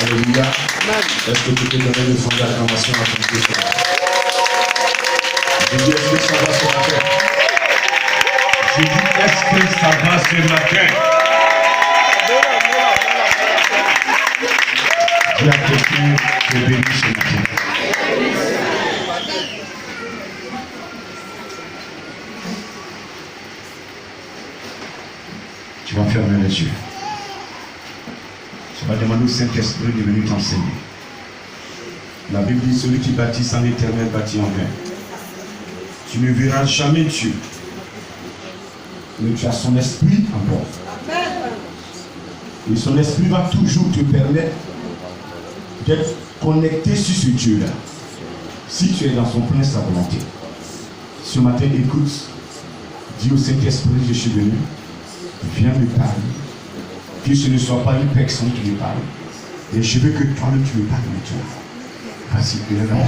Alléluia. Est-ce que tu peux donner le son d'acclamation à ton Dieu? Je dis, est-ce que ça va ce matin? Je dis, est-ce que ça va ce matin? Dis à quelqu'un, je bénis ce matin. Tu vas fermer les yeux. Tu vas demander au Saint-Esprit de venir t'enseigner. La Bible dit, celui qui bâtit sans l'Éternel bâtit en vain. Tu ne verras jamais Dieu. Mais tu as son esprit encore. Et son esprit va toujours te permettre d'être connecté sur ce Dieu-là. Si tu es dans son plein sa volonté. Ce matin, écoute. Dis au Saint-Esprit, je suis venu. Viens me parler. Que ce ne soit pas une personne qui me parle. Et je veux que toi-même tu me parles de toi. Vas-y, lève-moi.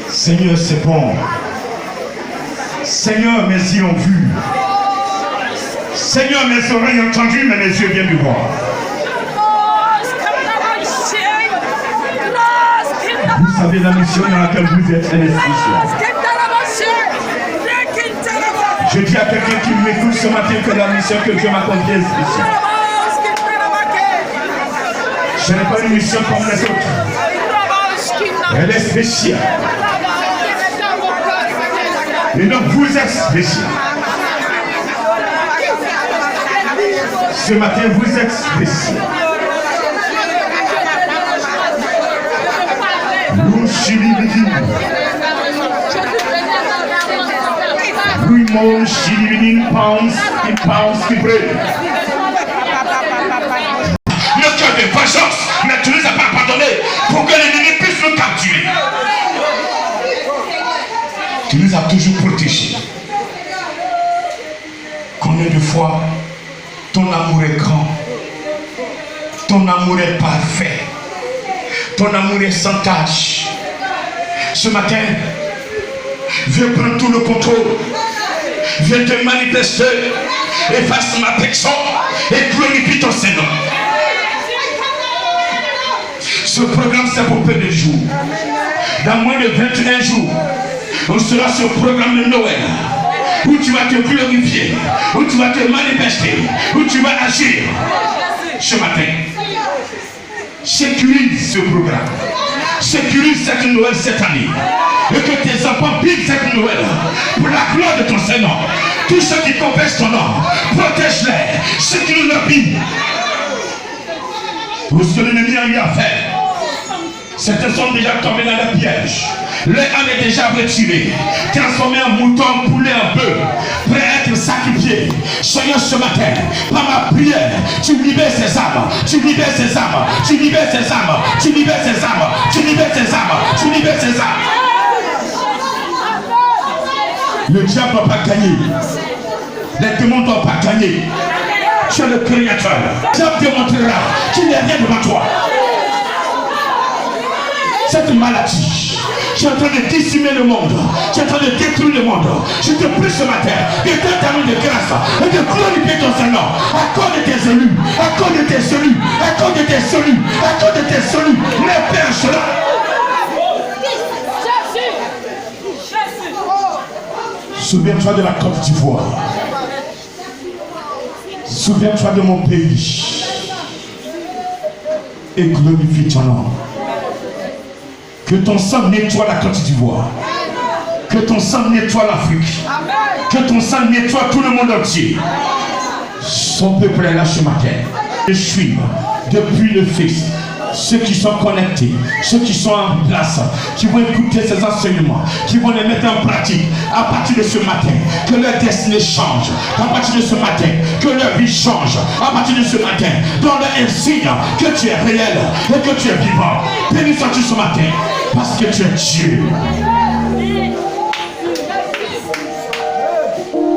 Seigneur, c'est bon. Seigneur, mes yeux ont vu. Seigneur, mes oreilles ont entendu, mais mes yeux viennent de voir. Vous savez la mission dans laquelle vous êtes, elle est spéciale. Je dis à quelqu'un qui m'écoute ce matin que la mission que Dieu m'a confiée est spéciale. Ce n'est pas une mission comme les autres. Elle est spéciale. Et donc vous êtes spécial. Ce matin vous êtes spécial. Nous chilibidi. Oui mon chilibidi pounce qui brûle. Le cœur de vengeance, mais tu ne nous as pas pardonné pour que l'ennemi puisse nous capturer. Tu nous as toujours protégés. Combien de fois ton amour est grand, ton amour est parfait, ton amour est sans tâche. Ce matin, viens prendre tout le contrôle, viens te manifester, efface ma personne et glorifie ton Seigneur. Ce programme c'est pour peu de jours. Dans moins de 21 jours, on sera sur le programme de Noël, où tu vas te glorifier, où tu vas te manifester, où tu vas agir. Ce matin, sécurise ce programme, sécurise cette Noël cette année, et que tes enfants vivent cette Noël pour la gloire de ton Seigneur. Tous ceux qui confessent ton nom, protège-les, ceux qui nous l'habillent. Pour ce que l'ennemi a eu à faire, certains sont déjà tombés dans le piège. Leur âme est déjà retirée, transformée en mouton, en poulet, en bœuf, prêt à être sacrifié. Seigneur, ce matin, par ma prière, tu libères ces âmes, tu libères ces âmes, tu libères ces âmes, tu libères ces âmes, tu libères ces âmes, tu libères ces âmes. Le diable ne va pas gagner, les démons ne doivent pas gagner. Tu es le créateur. Le diable démontrera qu'il n'y a rien devant toi. Cette maladie, tu es en train de décimer le monde, tu es en train de détruire le monde. Je te prie ce matin de te terminer de grâce et de glorifier ton Seigneur. Accorde tes élus, accorde tes élus, accorde tes élus, accorde tes élus. Ne perds cela. Souviens-toi de la Côte d'Ivoire. Souviens-toi de mon pays. Et glorifie ton nom. Que ton sang nettoie la Côte d'Ivoire. Que ton sang nettoie l'Afrique. Que ton sang nettoie tout le monde entier. Son peuple est là ce matin. Je suis depuis le Fils. Ceux qui sont connectés, ceux qui sont en place, qui vont écouter ces enseignements, qui vont les mettre en pratique à partir de ce matin, que leur destinée change, à partir de ce matin, que leur vie change, à partir de ce matin, dans leur insigne que tu es réel et que tu es vivant. Béni sois-tu ce matin, parce que tu es Dieu.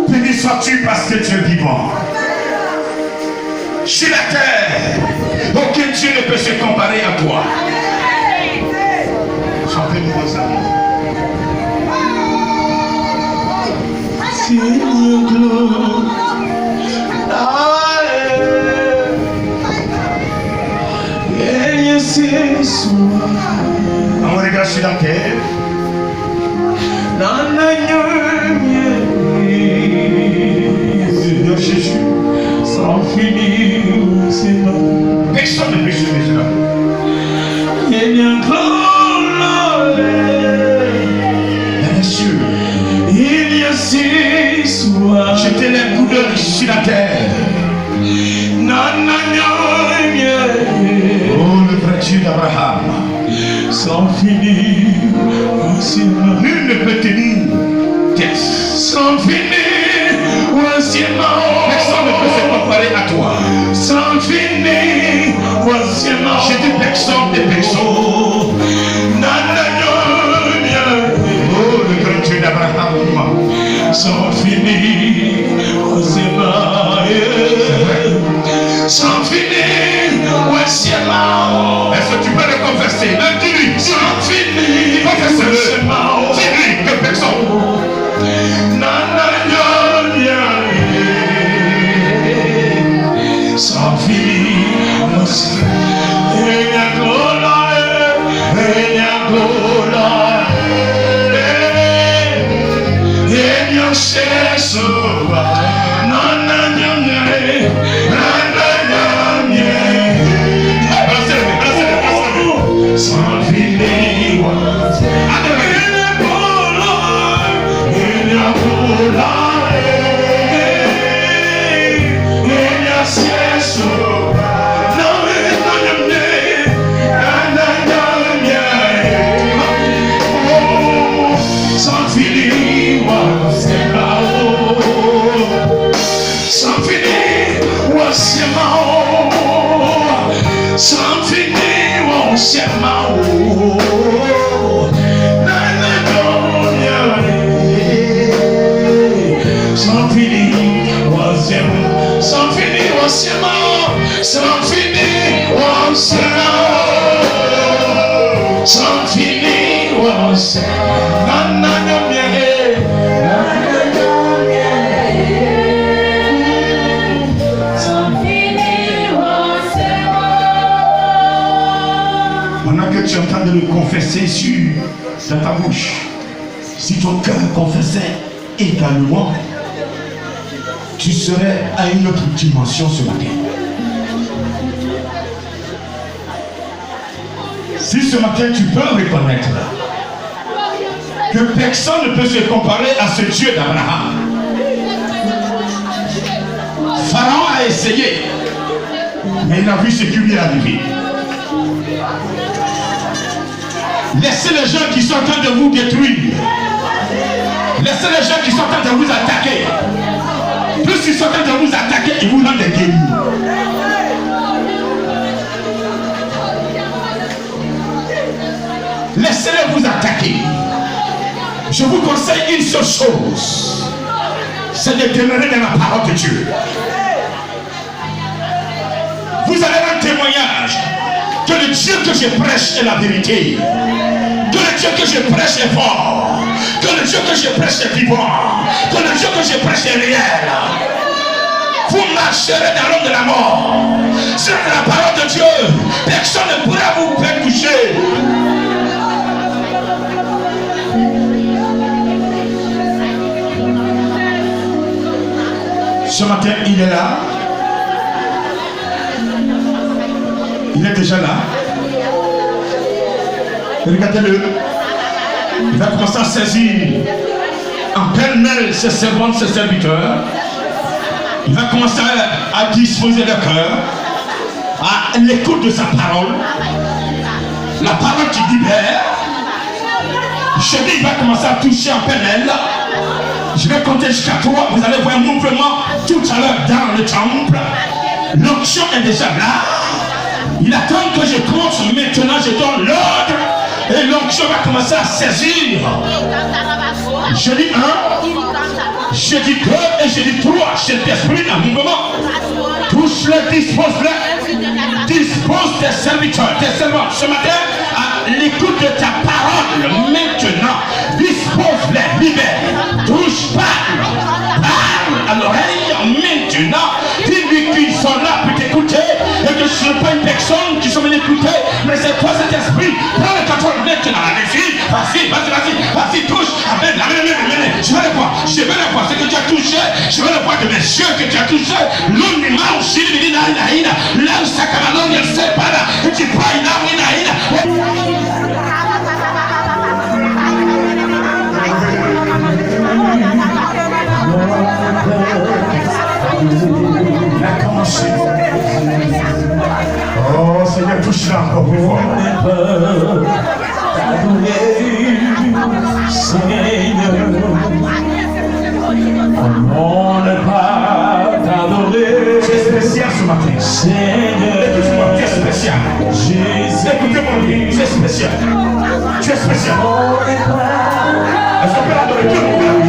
Béni sois-tu parce que tu es vivant. Sur la terre, aucun Dieu ne peut se comparer à toi. Chantez-nous ça. On regarde sur la terre. Seigneur Jésus, sans finir, personne ne peut sauver cela. Bien sûr, il y a six soirs. j'étais les couleurs sur la terre. Oh, le vrai Dieu d'Abraham. Sans finir, nul ne peut tenir tête. Sans finir, personne ne peut se comparer à toi. Sans finir, j'ai des personnes, des personnes. Oh, le grand Dieu d'Abraham. Sans finir, sans finir, est-ce que tu peux le confesser? Dis-lui. sans finir, Confesse-le. Dis-lui que personne. Sans Pendant que tu es en train de le confesser dans ta bouche, si ton cœur confessait également, tu serais à une autre dimension ce matin. Si ce matin tu peux reconnaître que personne ne peut se comparer à ce Dieu d'Abraham. Pharaon a essayé, mais il a vu ce qui lui est arrivé. Laissez les gens qui sont en train de vous détruire. Laissez les gens qui sont en train de vous attaquer. Plus ils sont en train de vous attaquer, ils vous donnent des guéris. Laissez-les vous attaquer. Je vous conseille une seule chose, c'est de demeurer dans la parole de Dieu. Vous avez un témoignage que le Dieu que je prêche est la vérité, que le Dieu que je prêche est fort, que le Dieu que je prêche est vivant, que le Dieu que je prêche est réel. Vous marcherez dans l'homme de la mort. Sur la parole de Dieu, personne ne pourra vous faire toucher. Ce matin, il est là. Il est déjà là. Regardez-le. Il va commencer à saisir en pêle-mêle ses servantes, ses serviteurs. Il va commencer à disposer leur cœur à l'écoute de sa parole. La parole qui libère. Je dis, il va commencer à toucher en pêle-mêle. Je vais compter jusqu'à 3. Vous allez voir un mouvement tout à l'heure dans le temple. L'onction est déjà là. Il attend que je compte. Maintenant, je donne l'ordre. Et l'onction va commencer à saisir. Je dis 1, je dis 2 et je dis 3. Cet esprit, un mouvement. Touche-le, dispose-le. Dispose tes serviteurs, tes servants. Ce matin, à l'écoute de ta parole, maintenant, dispose-les, libère. Touche, parle à l'oreille, maintenant. Dis-lui qu'ils sont là pour t'écouter et que ce n'est pas une personne qui sont venus écouter, mais c'est Seigneur, touche-la encore plus fort. On ne pas t'adorer. Tu es spécial ce matin. Écoute-moi, tu es spécial. Écoutez-moi bien, tu es spécial. Tu es spécial. Est-ce qu'on peut l'adorer tout le monde?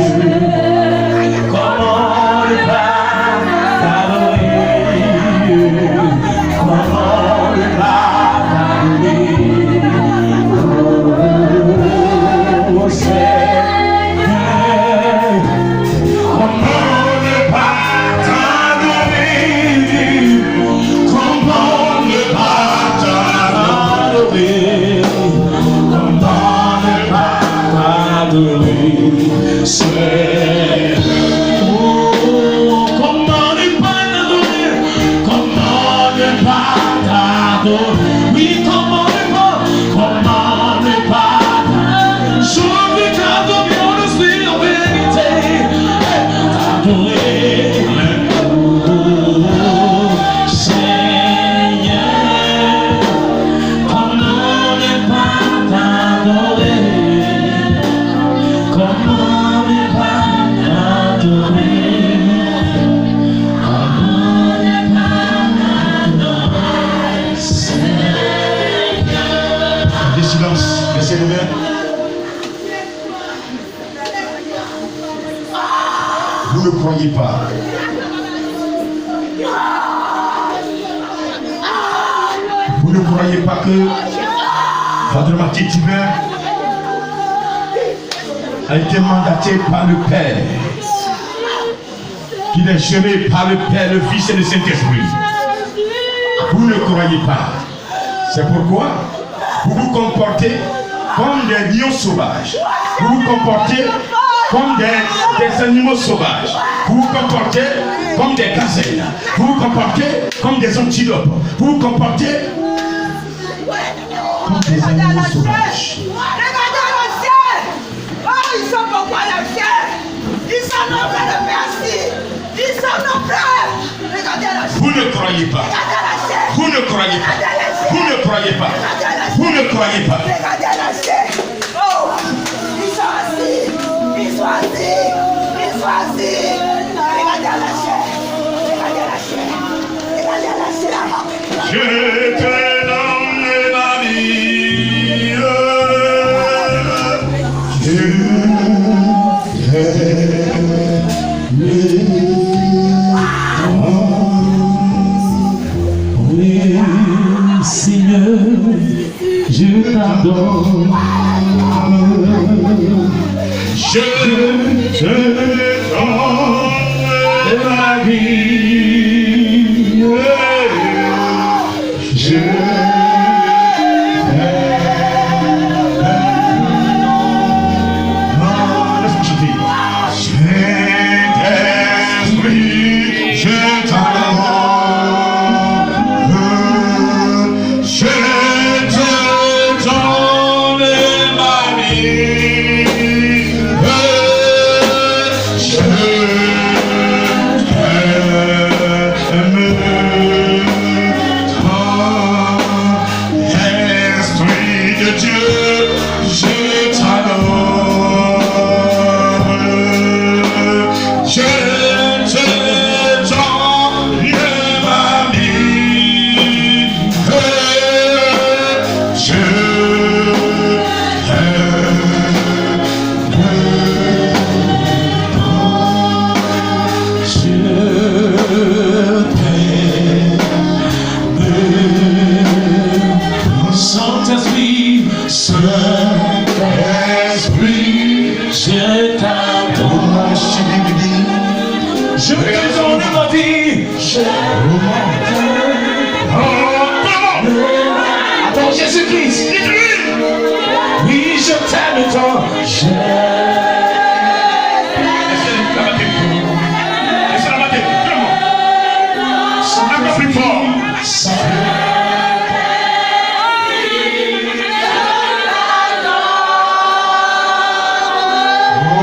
Comment ne pas t'adorer? Comment ne pas t'adorer? Oh Seigneur, comment ne pas t'adorer? Comment ne pas t'adorer? Comment ne pas t'adorer? Seigneur. Oh, comment ne pas t'adorer? Comment ne pas t'adorer? Oui, comment ne pas t'adorer? Je veux t'adorer en esprit, en vérité. T'adorer. Oh, Seigneur, comment ne pas t'adorer? Comment ne pas t'adorer? Comment ne pas t'adorer? Seigneur. Des silences, laissez-le bien. Vous ne croyez pas. Vous ne croyez pas que Padre Martin Thibert a été mandaté par le Père, qu'il est géré par le Père, le Fils et le Saint-Esprit. Vous ne croyez pas. C'est pourquoi vous vous comportez comme des lions sauvages. Vous vous comportez comme des animaux sauvages. Vous vous comportez comme des gazelles. Vous vous comportez comme des antilopes. Vous vous comportez comme des animaux sauvages. Regardez le ciel. Oh, ils sont beaucoup à la chair. Ils sont nombreux de merci. Ils sont nombreux. Regardez le ciel. Vous ne croyez pas. Regardez la chair. Vous ne croyez pas. Vous ne croyez pas. Vous ne croyez pas. Regardez la chair. Oh, ils sont assis. Ils sont assis. Ils sont assis. Regardez la chair. Regardez la chair. Regardez la chair. Je te donne ma vie. Oui, Seigneur, je t'adore. Je te donne ma vie. Je laisse-moi chanter. Saint-Esprit, je t'adore. Je te donne ma vie. Je t'aime. Esprit de Dieu, je t'adore. Je te donne ma vie. Je Saint-Esprit, Saint-Esprit, je t'adore. Je te donne ma vie. Attends, Jésus-Christ. Oui, je t'aime tant. encore plus fort.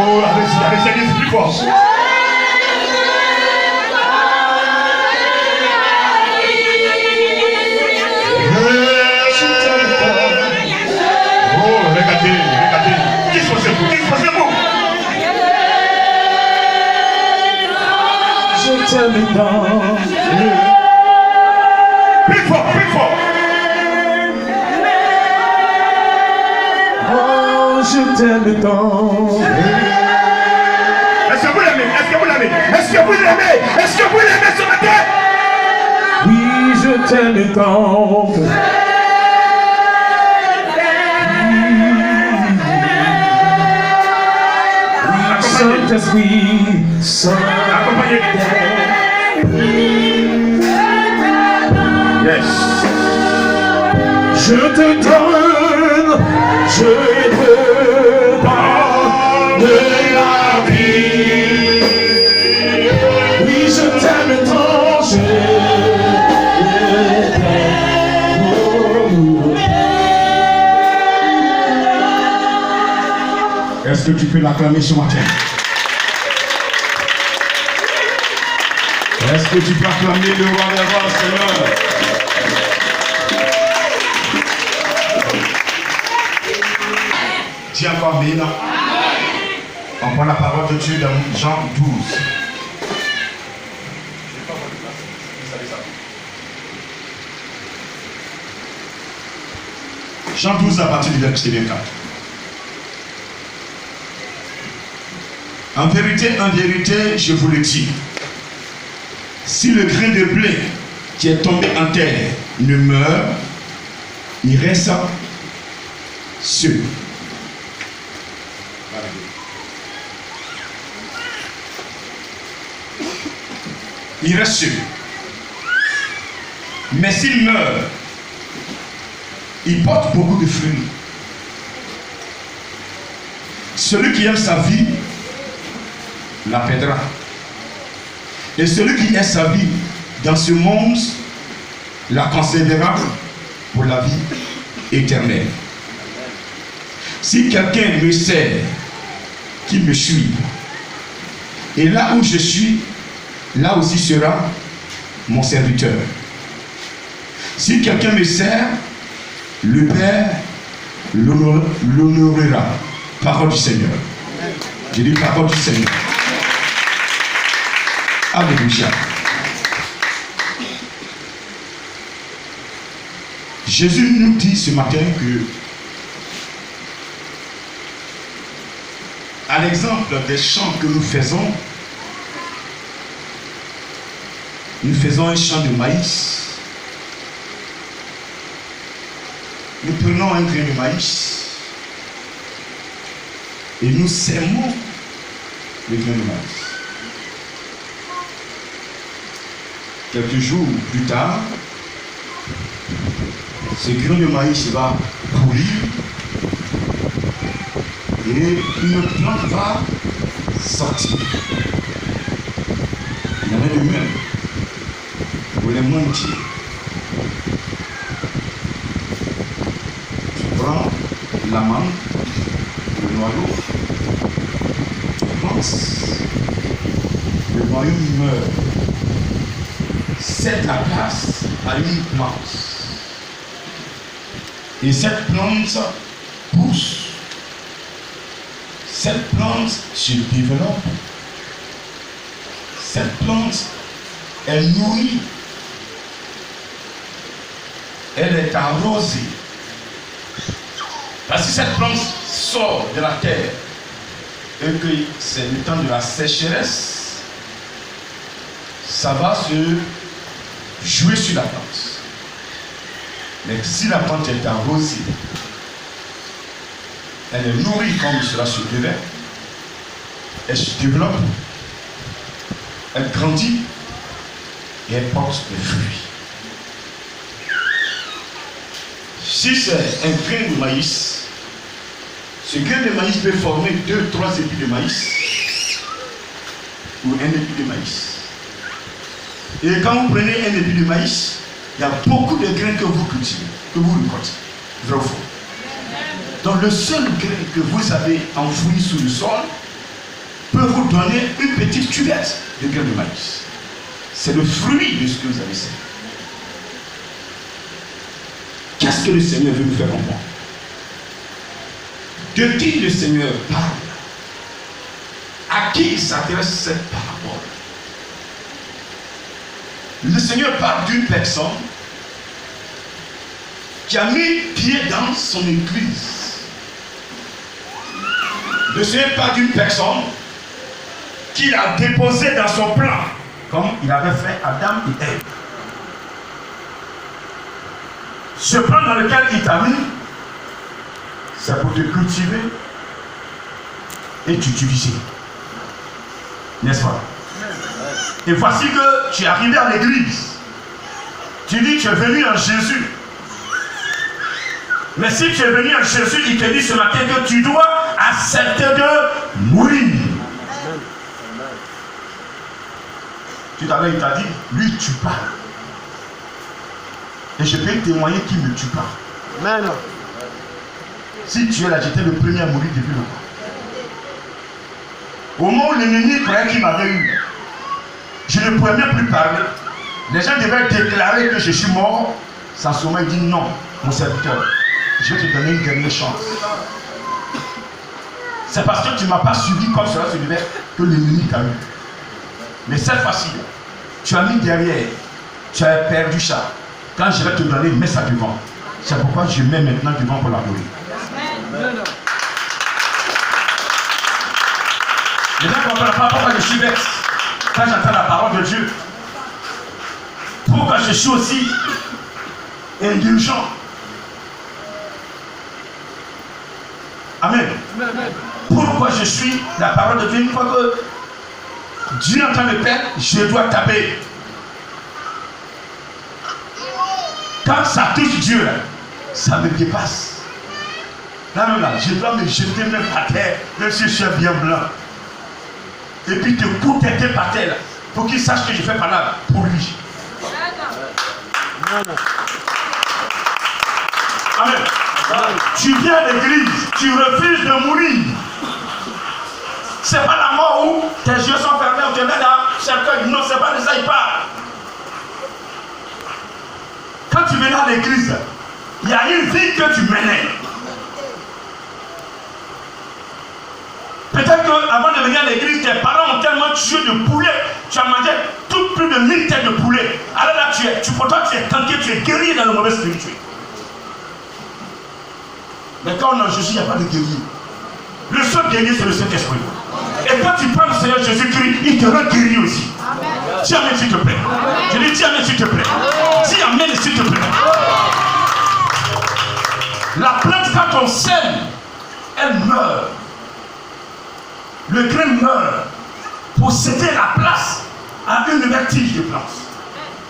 Oh, allez-y, plus fort. t'aime tant. Plus fort, plus fort. Oh, je t'aime tant. Est-ce que vous l'aimez? Est-ce que vous l'aimez? Est-ce que vous l'aimez? Est-ce que vous l'aimez ce matin? Oui, je t'aime tant. Saint-Esprit, Accompagnez. Yes. je te donne la vie. Oui, je t'aime tant, je t'aime. Est-ce que tu peux l'acclamer ce matin? Est-ce que tu peux acclamer le roi des rois, Seigneur? Dis encore Amen. On prend la parole de Dieu dans Jean 12. Jean 12 à partir du verset 24. En vérité, je vous le dis. Si le grain de blé qui est tombé en terre ne meurt, il reste seul. Il reste seul. Mais s'il meurt, il porte beaucoup de fruits. Celui qui aime sa vie la perdra. Et celui qui aime sa vie dans ce monde la conservera pour la vie éternelle. Si quelqu'un me sert, qu'il me suive. Et là où je suis, là aussi sera mon serviteur. Si quelqu'un me sert, le Père l'honorera. Parole du Seigneur. Je dis parole du Seigneur. Alléluia. Jésus nous dit ce matin que, à l'exemple des chants que nous faisons un champ de maïs. Nous prenons un grain de maïs et nous sèmons le grain de maïs. Quelques jours plus tard, ce grain de maïs va pourrir et une plante va sortir. Il y en a de même pour les montiers. Tu prends la mangue, le noyau, tu penses, le noyau meurt. Cède la place à une plante. Et cette plante pousse. Cette plante se développe. Cette plante est nourrie. Elle est arrosée. Parce que cette plante sort de la terre et que c'est le temps de la sécheresse, ça va se jouer sur la plante. Mais si la plante est arrosée, elle est nourrie comme cela se devait, elle se développe, elle grandit et elle porte des fruits. Si c'est un grain de maïs, ce grain de maïs peut former 2-3 épis de maïs ou un épi de maïs. Et quand vous prenez un épi de maïs, il y a beaucoup de grains que vous cultivez, que vous récoltez. Vrai ou faux? Donc le seul grain que vous avez enfoui sous le sol peut vous donner une petite cuvette de grains de maïs. C'est le fruit de ce que vous avez semé. Qu'est-ce que le Seigneur veut nous faire comprendre? De qui le Seigneur parle? À qui il s'adresse cette parabole? Le Seigneur parle d'une personne qui a mis pied dans son église. Le Seigneur parle d'une personne qu'il a déposé dans son plan, comme il avait fait Adam et Ève. Ce plan dans lequel il t'a mis, c'est pour te cultiver et t'utiliser. N'est-ce pas? Et voici que tu es arrivé à l'église. Tu dis tu es venu en Jésus. Mais si tu es venu en Jésus, il te dit ce matin que tu dois accepter de mourir. Tout à l'heure, il t'a dit, lui, il ne tue pas. Et je peux témoigner qu'il ne tue pas. Amen. Si tu es là, j'étais le premier à mourir depuis longtemps. Au moment où l'ennemi croyait qu'il m'avait eu, je ne pouvais même plus parler. Les gens devaient déclarer que je suis mort. Sans sommeil, il dit non, mon serviteur, je vais te donner une dernière chance. C'est parce que tu ne m'as pas suivi comme cela se devait que l'ennemi t'a eu. Mais cette fois-ci, tu as mis derrière, tu as perdu ça. Quand je vais te donner, mets ça devant. C'est pourquoi je mets maintenant devant pour l'adorer. Les gens ne comprennent pas pourquoi je suis vexé quand j'entends la parole de Dieu. Pourquoi je suis aussi indulgent. Amen. Pourquoi je suis la parole de Dieu, une fois que Dieu entend le Père, je dois taper. Quand ça touche Dieu, là, ça me dépasse. Là, je dois me jeter même par terre, même si je suis bien blanc. Et puis te couper par terre, pour qu'il sache que je fais par là pour lui. Amen. Tu viens à l'église, tu refuses de mourir. C'est pas la mort où tes yeux sont fermés, on te met dans cercueil. Non, c'est pas de ça il parle. Quand tu venais à l'église, il y a une vie que tu menais. Peut-être qu'avant de venir à l'église, tes parents ont tellement tué de poulet, tu as mangé plus de 1000 têtes de poulet. Alors là, pour toi, tu es tanké, tu es guéri dans le mauvais spirituel. Mais quand on a Jésus, il n'y a pas de guerrier. Le seul guerrier, c'est le Saint-Esprit. Et quand tu prends le Seigneur Jésus-Christ, il te rend guerrier aussi. Dis Amen s'il te plaît. Je dis Amen s'il te plaît. Dis Amen s'il te plaît. La plante, quand on sème, elle meurt. Le grain meurt pour céder la place à une nouvelle tige de plante.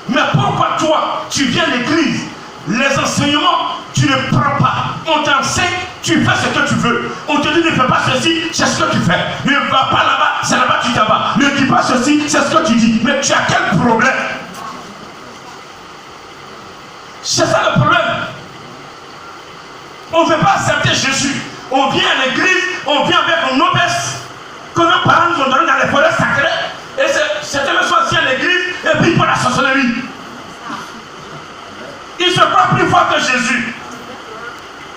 Mais pourquoi toi, tu viens à l'église, les enseignements, tu ne prends pas. On t'enseigne, tu fais ce que tu veux. On te dit ne fais pas ceci, c'est ce que tu fais. Ne va pas là-bas, c'est là-bas tu t'en vas. Ne dis pas ceci, c'est ce que tu dis. Mais tu as quel problème? C'est ça le problème. On ne veut pas accepter Jésus. On vient à l'église, on vient avec une noblesse que nos parents nous ont donné dans les forêts sacrées. Et c'était le soir à l'église, et puis pour la sorcellerie. Il se croit plus fort que Jésus.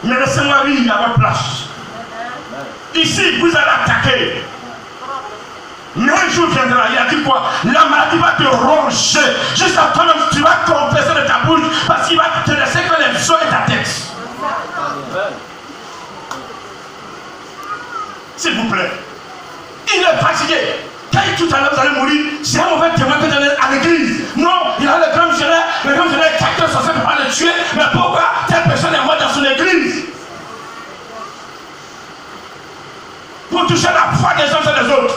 Mais laissez-moi vivre à votre place. Ici, vous allez attaquer. Mais un jour viendra, il a dit quoi? La maladie va te ronger. Jusqu'à toi-même, tu vas confesser de ta bouche parce qu'il va te laisser que les os et ta tête. S'il vous plaît. Il est fatigué. Quand tout à l'heure vous allez mourir, c'est un mauvais témoin que vous allez à l'église. Non, il a le grand missionnaire, le grand missionnaire quelqu'un censé ne peut pas le tuer. Mais pourquoi telle personne est morte dans son église? Pour toucher la foi des uns et des autres.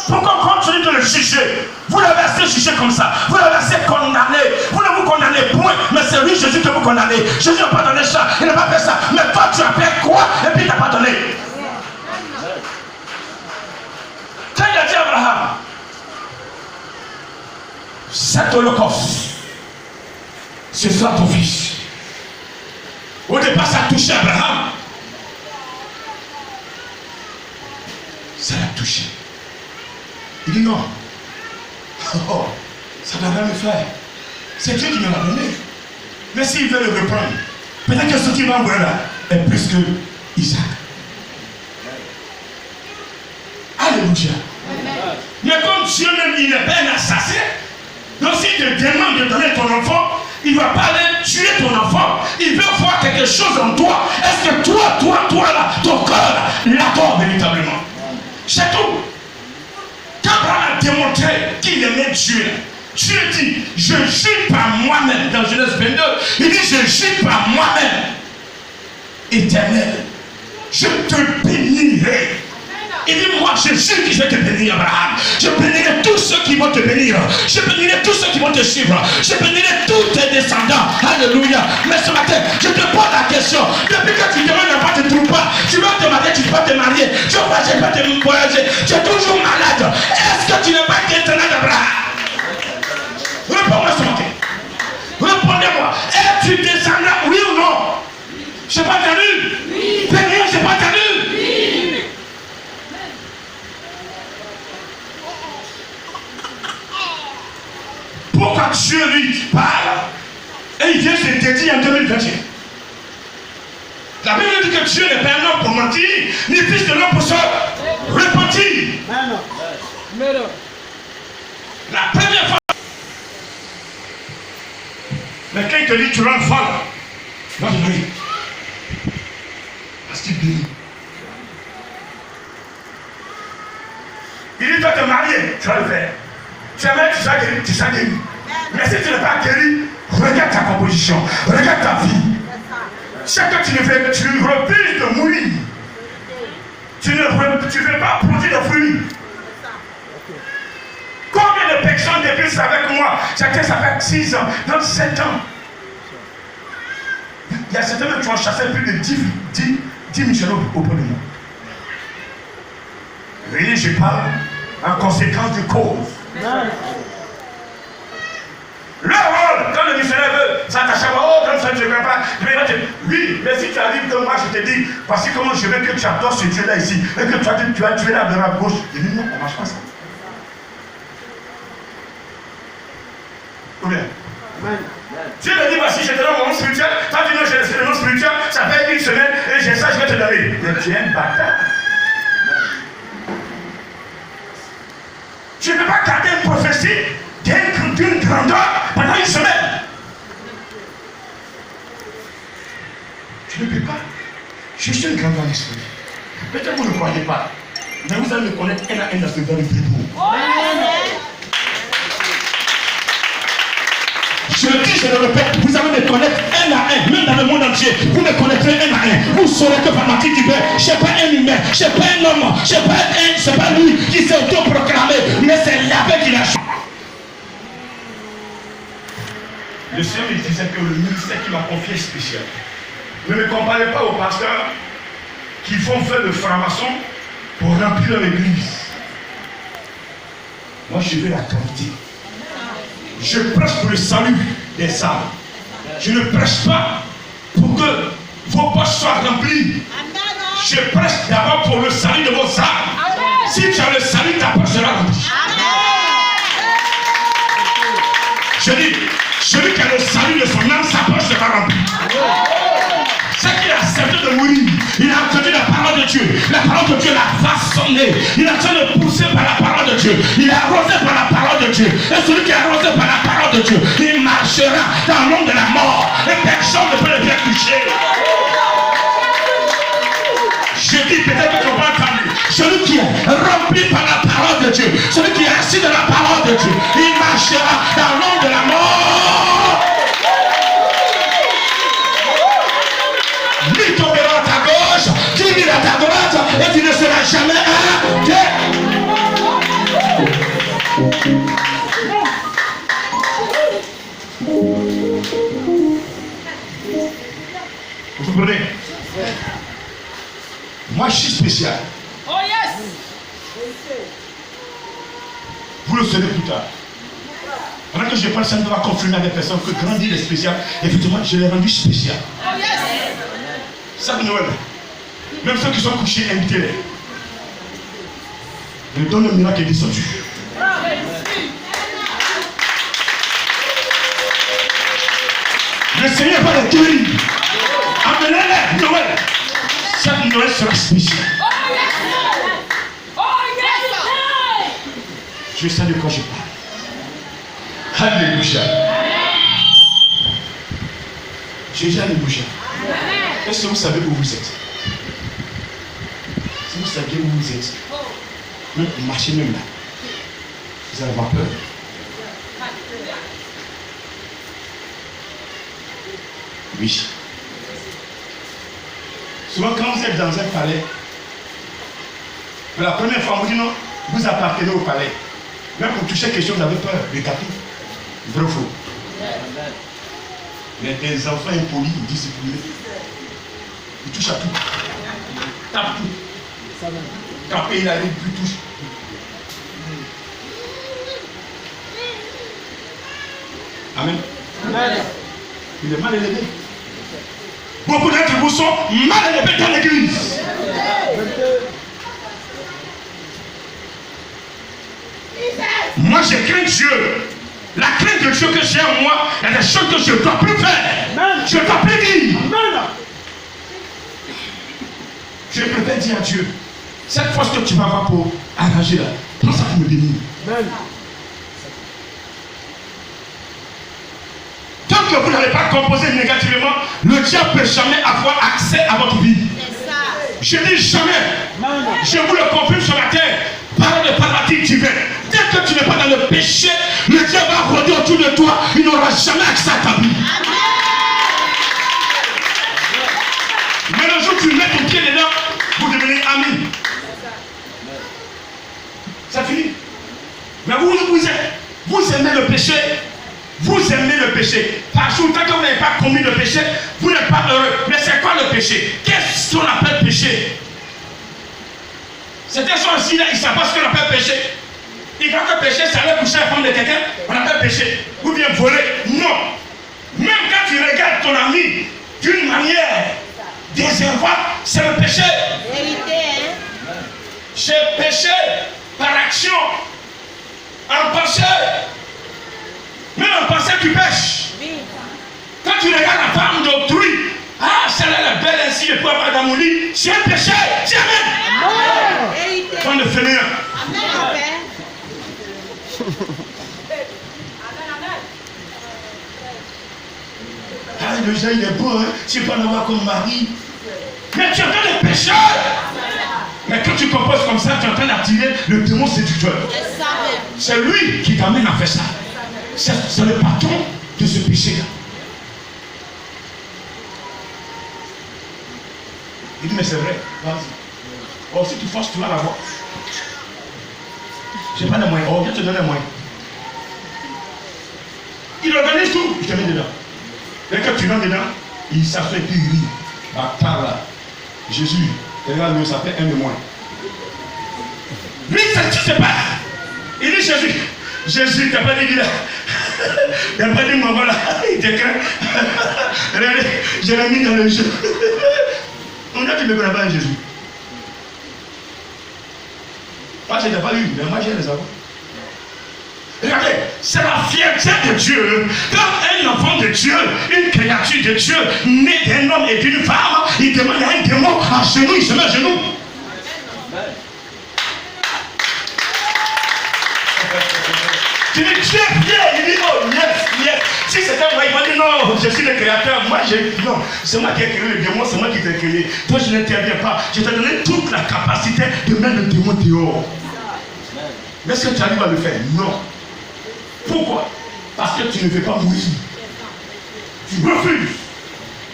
Pourquoi on continue de le juger? Vous l'avez assez jugé comme ça. Vous l'avez assez condamné. Vous ne vous condamnez point. Mais c'est lui, Jésus, que vous condamnez. Jésus n'a pas donné ça. Il n'a pas fait ça. Mais toi, tu as fait quoi? Et puis il n'a pas donné. Quand il a dit à Abraham, cet holocauste, ce sera ton fils. Au départ, ça a touché Abraham. Ça l'a touché. Il dit non. Oh, ça ne doit rien me faire. C'est Dieu qui me l'a donné. Mais s'il veut le reprendre, peut-être que ce qu'il va envoyer là est plus que Isaac. Alléluia. Mais comme Dieu même, il n'est pas un assassin. Donc s'il te Il ne va pas aller tuer ton enfant. Il veut voir quelque chose en toi. Est-ce que toi là, ton cœur l'adore véritablement? C'est tout. Quand Abraham a démontré qu'il aimait Dieu, Dieu dit, je jure par moi-même, dans Genèse 22, il dit, je jure par moi-même, Éternel, je te bénirai. Il dit, moi, je jure que je vais te bénir, Abraham. Je bénirai tous ceux qui vont te bénir. Je bénirai tous ceux qui vont te suivre. Je bénirai tous tes descendants. Alléluia. Mais ce matin, je te pose la question. Depuis que tu demandes pas, tu ne trouves pas. Tu vas te marier, tu ne peux pas te marier. Tu vas pas te voyager. Tu es toujours malade. Est-ce que tu n'es pas descendant d'Abraham? Réponds-moi ce matin. Répondez-moi. Es-tu descendant, oui ou non? Je n'ai pas entendu. Oui. Bénir, je n'ai pas entendu. Oui. Pourquoi Dieu lui parle et il vient se dédier en 2021? La Bible dit que Dieu n'est pas un homme pour mentir, ni fils de l'homme pour se repentir. La première fois, mais quand il te dit tu rends folle, va te marier. Parce qu'il bénit. Il dit, tu vas te marier, tu vas le faire. Tu vas mettre, tu seras guéri. Mais si tu n'es pas guéri, regarde ta composition, regarde ta vie. Ce que tu ne fais, tu refuses de mourir. Tu ne veux pas produire de fruits. Combien de personnes depuis avec moi? Chacun ça fait 6 ans, donc 7 ans. Il y a certains qui ont chassé plus de 10 missionnaires auprès de moi. Oui, je parle en conséquence de cause. Le rôle, quand le missionnaire veut s'attacher à moi, oh, comme ça je ne veux pas. Oui, mais si tu arrives comme moi, je te dis, parce que comment je veux que tu adores ce Dieu-là ici, et que tu vas tuer la de la gauche. Je dis non, on ne marche pas ça. Ou bien? Tu me dis, voici, je te donne mon nom spirituel, toi tu dis, j'ai le nom spirituel, ça fait 1 semaine, et j'ai ça, je vais te donner. Mais tu es un bâtard. Tu ne peux pas garder une prophétie d'une grandeur pendant 1 semaine. Tu ne peux pas. Je suis une grandeur d'esprit. Peut-être que vous ne croyez pas, mais vous allez me connaître un à un dans ce vers le Bible. Je le dis, je le répète, vous allez me connaître un à un, même dans le monde entier. Vous me connaîtrez un à un. Vous saurez que par ma qui dit, je n'ai pas un humain, je n'ai pas un homme, je n'ai pas un, c'est pas lui qui s'est autoproclamé, mais c'est Yahvé qui l'a choisi. Le Seigneur me disait que le ministère qui m'a confié est spécial. Ne me comparez pas aux pasteurs qui font faire le franc-maçon pour remplir l'église. Moi, je veux la qualité. Je prêche pour le salut des âmes. Je ne prêche pas pour que vos poches soient remplies. Je prêche d'abord pour le salut de vos âmes. Si tu as le salut, ta poche sera remplie. Je dis, celui qui a le salut de son âme, sa poche sera remplie. C'est qu'il a accepté de mourir. Il a entendu la parole de Dieu. La parole de Dieu l'a façonné. Il est en train de pousser par la parole de Dieu. Il est arrosé par la parole de Dieu. Et celui qui est arrosé par la parole de Dieu, il marchera dans le monde de la mort. Et personne ne peut le faire toucher. Je dis peut-être que tu vas entendre. Celui qui est rempli par la parole de Dieu, celui qui est assis dans la parole de Dieu, il marchera dans le monde de la mort. Lui tombera à ta gauche, tu iras à ta droite et tu ne seras jamais arrêté. Vous comprenez? Moi je suis spécial. Oh yes! Vous le saurez plus tard. Pendant que je parle, ça ne va confirmer à des personnes que grandir est spécial. Effectivement, je l'ai rendu spécial. Oh yes! Ça de Noël. Même ceux qui sont couchés, invitez-les. Le don de miracle est descendu. Le Seigneur va les guérir. Amenez-les, Noël. Chaque Noël sera spécial. Je sais de quoi je parle. Alléluia. Jésus a débouché. Est-ce que vous savez où vous êtes? Si vous saviez où vous êtes, même marchez même là, vous allez avoir peur. Oui. Souvent quand vous êtes dans un palais, pour la première fois, on vous dit non, vous appartenez au palais. Même pour toucher quelque chose, vous avez peur, les capis. Vrai ou faux? Mais des enfants impolis, disciplinés, ils touchent à tout. Ils tapent tout. Taper, il arrive, puis touche. Amen. Il est mal élevé. Beaucoup d'entre vous sont mal élevés dans l'église. Moi, je crains Dieu. La crainte de Dieu que j'ai en moi, il y a des choses que je ne dois plus faire. Je ne dois plus dire. Je préfère dire à Dieu, cette force que tu vas avoir pour arranger là, prends ça pour me bénir. Tant que vous n'allez pas composer négativement, le diable ne peut jamais avoir accès à votre vie. Je dis jamais. Je vous le confirme sur la terre. Par le paradis divin. Dès que tu n'es pas dans le péché, le diable va rôder autour de toi. Il n'aura jamais accès à ta vie. Mais le jour où tu mets ton pied dedans, vous devenez amis. Ça finit. Mais vous aimez le péché. Vous aimez le péché. Par jour, tant que vous n'avez pas commis le péché, vous n'êtes pas heureux. Mais c'est quoi le péché? Qu'est-ce qu'on appelle péché? C'était ça aussi, là, ils ne savent pas ce qu'on appelle péché. Ils croient que péché, c'est aller coucher la femme de quelqu'un, on appelle péché. Ou bien voler. Non. Même quand tu regardes ton ami d'une manière déservante, c'est le péché. Vérité, hein? J'ai péché par action, en pensée. Même en pensée, tu pêches. Quand tu regardes la femme d'autrui, ah, celle-là est belle ainsi, je peux avoir dans mon lit, c'est un péché. Tiens, même. Quand le fainéant. Ah, le gars, il est beau, hein? Tu peux l'avoir comme mari. Mais tu es en train de pécher. Mais quand tu composes comme ça, tu es en train d'attirer le démon séducteur. C'est lui qui t'amène à faire ça. C'est le patron de ce péché-là. Il dit, mais c'est vrai, vas-y. Oh, si tu forces, tu vas l'avoir. Je n'ai pas de moyens. Oh, je te donne les moyens. Il organise tout, je te mets dedans. Dès que tu rentres dedans, il s'assoit et puis il rit. Bâtard là. Jésus, regarde, ça fait un de moins. Lui, c'est ce qui se passe. Il dit Jésus. Jésus, t'as pas dit qu'il a. Il n'a pas dit, maman là, il te craint. Regardez, je l'ai mis dans le jeu. On a dit, mais qu'on n'a pas un Jésus. Moi, je n'ai pas eu, mais moi, j'ai les avoir. Regardez, c'est la fierté de Dieu. Quand un enfant de Dieu, une créature de Dieu, née d'un homme et d'une femme, il demande à un démon à genoux, il se met à genoux. Tu dis, Dieu est fier. Il dit, oh, yes, yes. Si c'était moi, il va dire, non, je suis le créateur. Moi, non, c'est moi qui ai créé le démon, c'est moi qui t'ai créé. Toi, je n'interviens pas. Je t'ai donné toute la capacité de mettre le démon dehors. Mais est-ce que tu arrives à le faire? Non. Pourquoi? Parce que tu ne veux pas mourir. Tu refuses.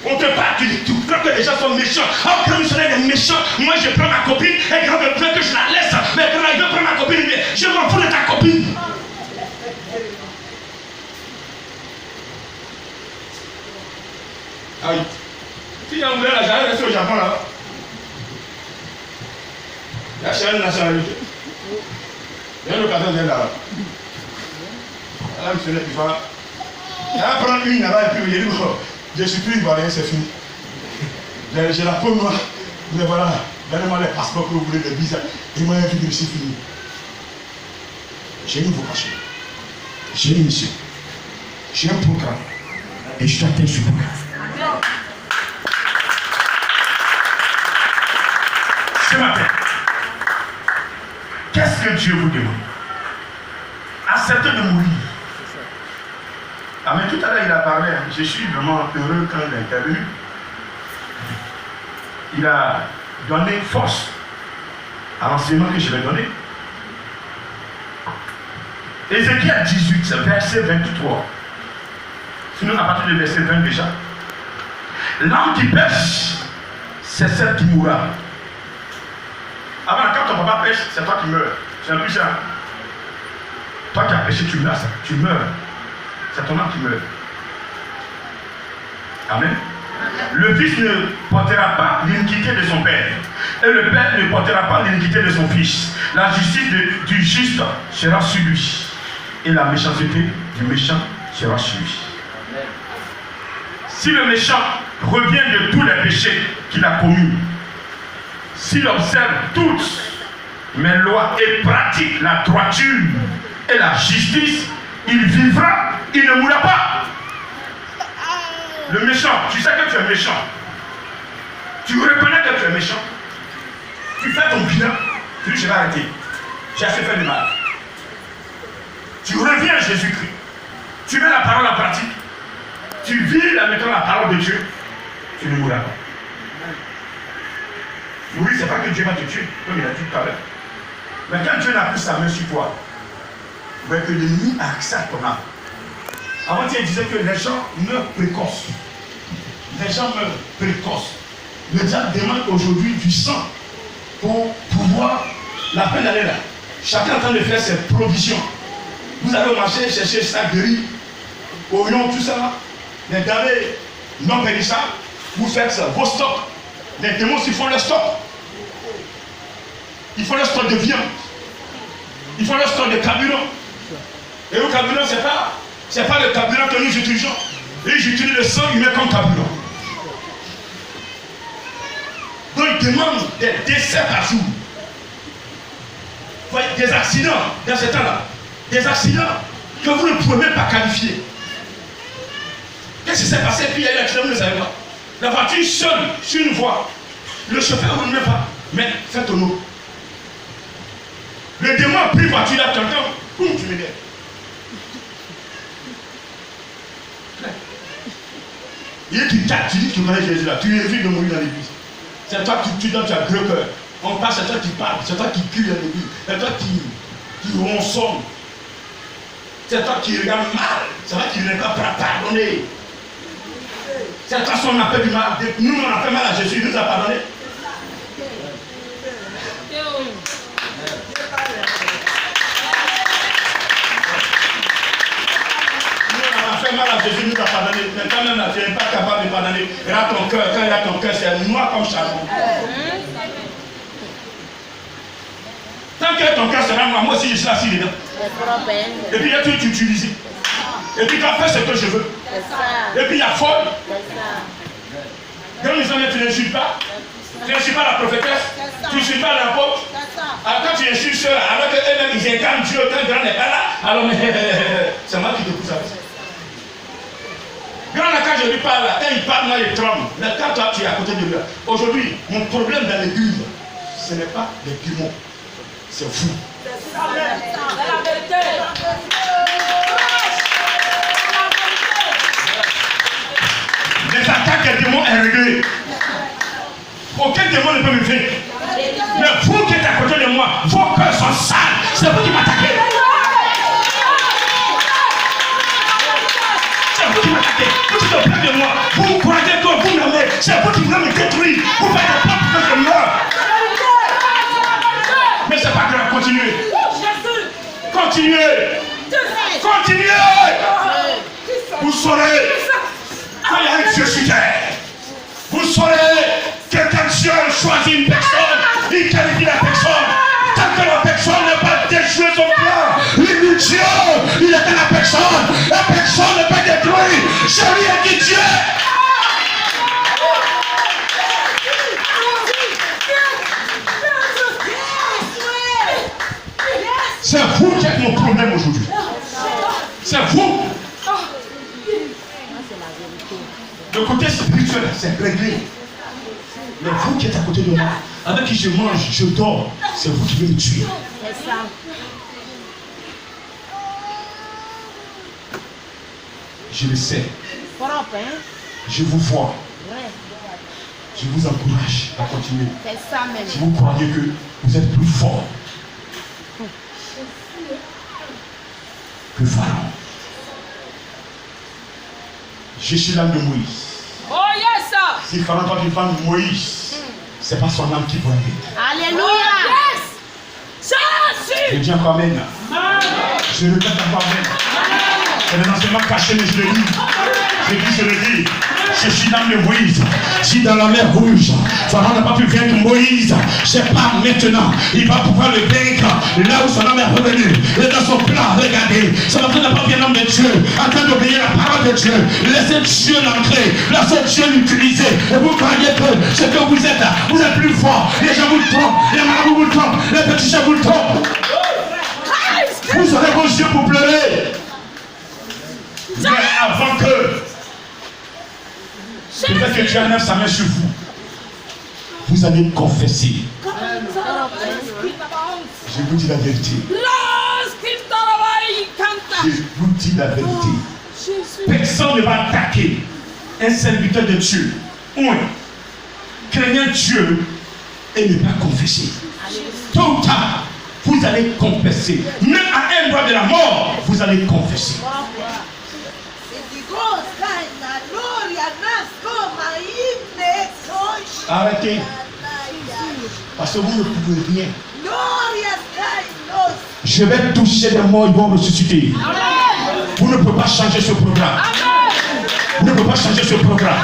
On te bat, tu crois que les gens sont méchants. Oh, quand missionnaire est méchant, moi je prends ma copine et quand je veux que je la laisse, mais quand il veut prendre ma copine, je m'en fous de ta copine. Ah oui. Si il y a un blé là, j'arrive rester au Japon là. Il y a chez une nationalité. Il y a une occasion d'être là. Là, missionnaire qui va. Il va prendre une là-bas et puis il dit, je suis plus ivoirien, c'est fini. J'ai la peau noire. Mais voilà, donnez-moi les passeports que vous voulez, les visas. Et moi, je suis fini. J'ai une vocation. J'ai une mission. J'ai un programme. Et je t'attends sur le programme. Ce matin, qu'est-ce que Dieu vous demande? Acceptez de mourir. Ah, mais tout à l'heure, il a parlé. Hein. Je suis vraiment heureux quand il est intervenu. Il a donné force à l'enseignement que je vais donner. Ézéchiel 18, verset 23. Sinon, à partir du verset 20 déjà. L'âme qui pêche, c'est celle qui mourra. Avant, quand ton papa pêche, c'est toi qui meurs. C'est un peu ça. Toi qui as pêché, tu meurs. Tu meurs. C'est ton âme qui meurt. Amen. Le fils ne portera pas l'iniquité de son père. Et le père ne portera pas l'iniquité de son fils. La justice du juste sera sur lui. Et la méchanceté du méchant sera sur lui. Si le méchant revient de tous les péchés qu'il a commis, s'il observe toutes mes lois et pratique la droiture et la justice, il vivra, il ne mourra pas. Le méchant, tu sais que tu es méchant. Tu reconnais que tu es méchant. Tu fais ton bilan, tu dis je vais arrêter. J'ai assez fait de mal. Tu reviens à Jésus-Christ. Tu mets la parole en pratique. Tu vis en mettant la parole de Dieu. Tu ne mourras pas. Oui, c'est pas que Dieu va te tuer, comme il a dit tout à l'heure. Mais quand Dieu n'a plus sa main sur toi, vous voyez que l'ennemi a accès à ton âme. Avant, il disait que les gens meurent précoces. Les gens meurent précoces. Le diable demande aujourd'hui du sang pour pouvoir la peine d'aller là. Chacun est en train de faire ses provisions. Vous allez au marché chercher sac de riz, oignons, tout ça, les denrées non périssables. Vous faites ça, vos stocks. Les démons, ils font leur stock. Ils font leur stock de viande. Ils font leur stock de carburant. Et le carburant, c'est pas le carburant que nous utilisons. Ils utilisent le sang humain comme carburant. Donc ils demandent des décès par jour. Voyez, des accidents dans ce temps-là. Des accidents que vous ne pouvez même pas qualifier. Qu'est-ce qui s'est passé? Puis il y a eu l'accident, vous ne savez pas. La voiture seule, sur une voie. Le chauffeur ne met pas. Mais faites au nom. Le démon a pris voiture là, quelqu'un, boum, tu me dis. Il dit tu dis que tu connais Jésus là, tu évites de mourir dans l'église. C'est toi qui donnes, tu as gros cœur. On passe, c'est toi qui parle, c'est toi qui crie dans l'église, c'est toi qui ronçonne. C'est toi qui regarde mal, c'est toi qui ne veut pas pardonner. C'est toi qu'on a fait du mal. Nous, on a fait mal à Jésus, il nous a pardonné. Fait mal à Jésus, nous a pardonné. Mais quand même, tu n'es pas capable de pardonner. Regarde ton cœur, quand il a ton cœur, c'est noir comme charbon. Tant que ton cœur sera noir, moi aussi je suis assis dedans. Et puis là, tu es utilisé. Et puis tu as fait ce que je veux. Et puis il y a folle. Quand nous sommes, tu ne suis pas. Tu ne suis pas la prophétesse. Tu ne suis pas l'apôtre. Alors quand tu es suis seul, alors qu'eux-mêmes ils incarnent Dieu, quand grand n'est pas là, alors c'est moi qui te pousse à ça. Grand, quand je lui parle, quand il parle, moi il tremble. Mais quand toi tu es à côté de lui, aujourd'hui, mon problème dans l'église, ce n'est pas les démons, c'est vous. C'est la vérité. Les attaques des démons est réglée. Aucun démon ne peut me vaincre. Mais vous qui êtes à côté de moi, vos cœurs sont sales. C'est vous qui m'attaquez. C'est vous qui m'attaquez. Vous qui êtes auprès de moi, vous croyez que vous m'aimez. C'est vous qui voulez me détruire. Vous faites le plan pour que je meure. Mais c'est pas grave, continuez. Continuez. Continuez. Vous saurez quand il y a un Dieu sur terre. Vous saurez que quand Dieu choisit une personne, il qualifie la personne. Tant que la personne n'a pas déjoué son plan, il dit Dieu, il est dans la personne. La personne n'est pas détruite. Je lui ai dit Dieu. C'est vous qui êtes mon problème aujourd'hui. C'est vous. Le côté spirituel, c'est réglé. Mais vous qui êtes à côté de moi, avec qui je mange, je dors, c'est vous qui venez me tuer. C'est ça. Je le sais. Je vous vois. Je vous encourage à continuer. Si vous croyez que vous êtes plus fort que Pharaon. Je suis l'âme de Moïse. Oh yes, sir. Si Pharaon doit défendre Moïse, c'est pas son âme qui pourra vivre. Alléluia. Yes. Je dis encore amen. Je répète encore amen. C'est des enseignements cachés, mais je le dis. Je le dis. Je suis l'âme de Moïse. Si dans la mer rouge, Pharaon n'a pas pu vaincre Moïse, c'est pas maintenant. Il va pouvoir le vaincre là où son âme est revenu. Et dans son plan, regardez, ça n'a pas bien l'homme de Dieu, en train d'obéir la parole de Dieu. Laissez Dieu l'entrer, laissez Dieu l'utiliser. Et vous croyez que ce que vous êtes plus fort. Les gens vous le trompent, les marabouts vous le trompent, les petits chats vous le trompent. Vous aurez vos yeux pour pleurer. Mais avant que peut-être que Dieu lève sa main sur vous, vous allez confesser. Je vous dis la vérité. Je vous dis la vérité. Personne ne va attaquer un serviteur de Dieu. Oui. Craignant Dieu et ne pas confesser. Tôt ou tard, vous allez confesser. Même à un doigt de la mort, vous allez confesser. Arrêtez. Parce que vous ne pouvez rien. Je vais toucher des morts, ils vont ressusciter. Vous ne pouvez pas changer ce programme. Vous ne pouvez pas changer ce programme.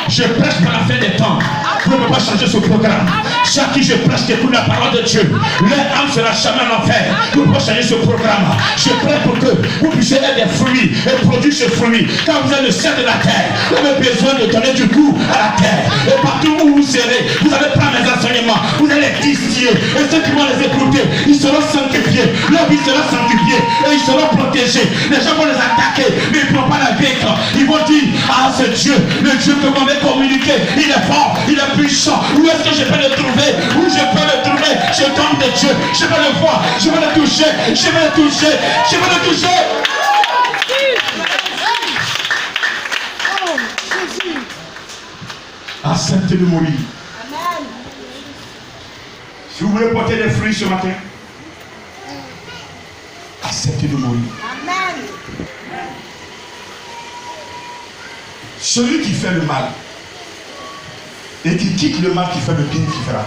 Je prêche par la fin des temps. Vous ne pouvez pas changer ce programme. Chaque qui je prêche qui écoute la parole de Dieu, leur âme sera jamais en enfer. Vous ne pouvez pas changer ce programme. Je prêche pour que vous puissiez être des fruits et produire ce fruit. Quand vous êtes le ciel de la terre, vous avez besoin de donner du goût à la terre. Et partout où vous serez, vous allez prendre mes enseignements, vous allez les distiller. Et ceux qui vont les écouter, ils seront sanctifiés. Leur vie sera sanctifiée et ils seront protégés. Les gens vont les attaquer, mais ils ne pourront pas la vaincre. Ils vont dire, ah, ce Dieu, le Dieu que vous m'avez communiqué, il est fort, il est puissant. Où est-ce que je peux le trouver? Où je peux le trouver? Je tombe de Dieu, je vais le voir, je vais le toucher, je vais le toucher, je vais le toucher. Acceptez de mourir. Amen. Si vous voulez porter des fruits ce matin, acceptez de mourir. Amen. Celui qui fait le mal et qui quitte le mal, qui fait le bien, qui fera.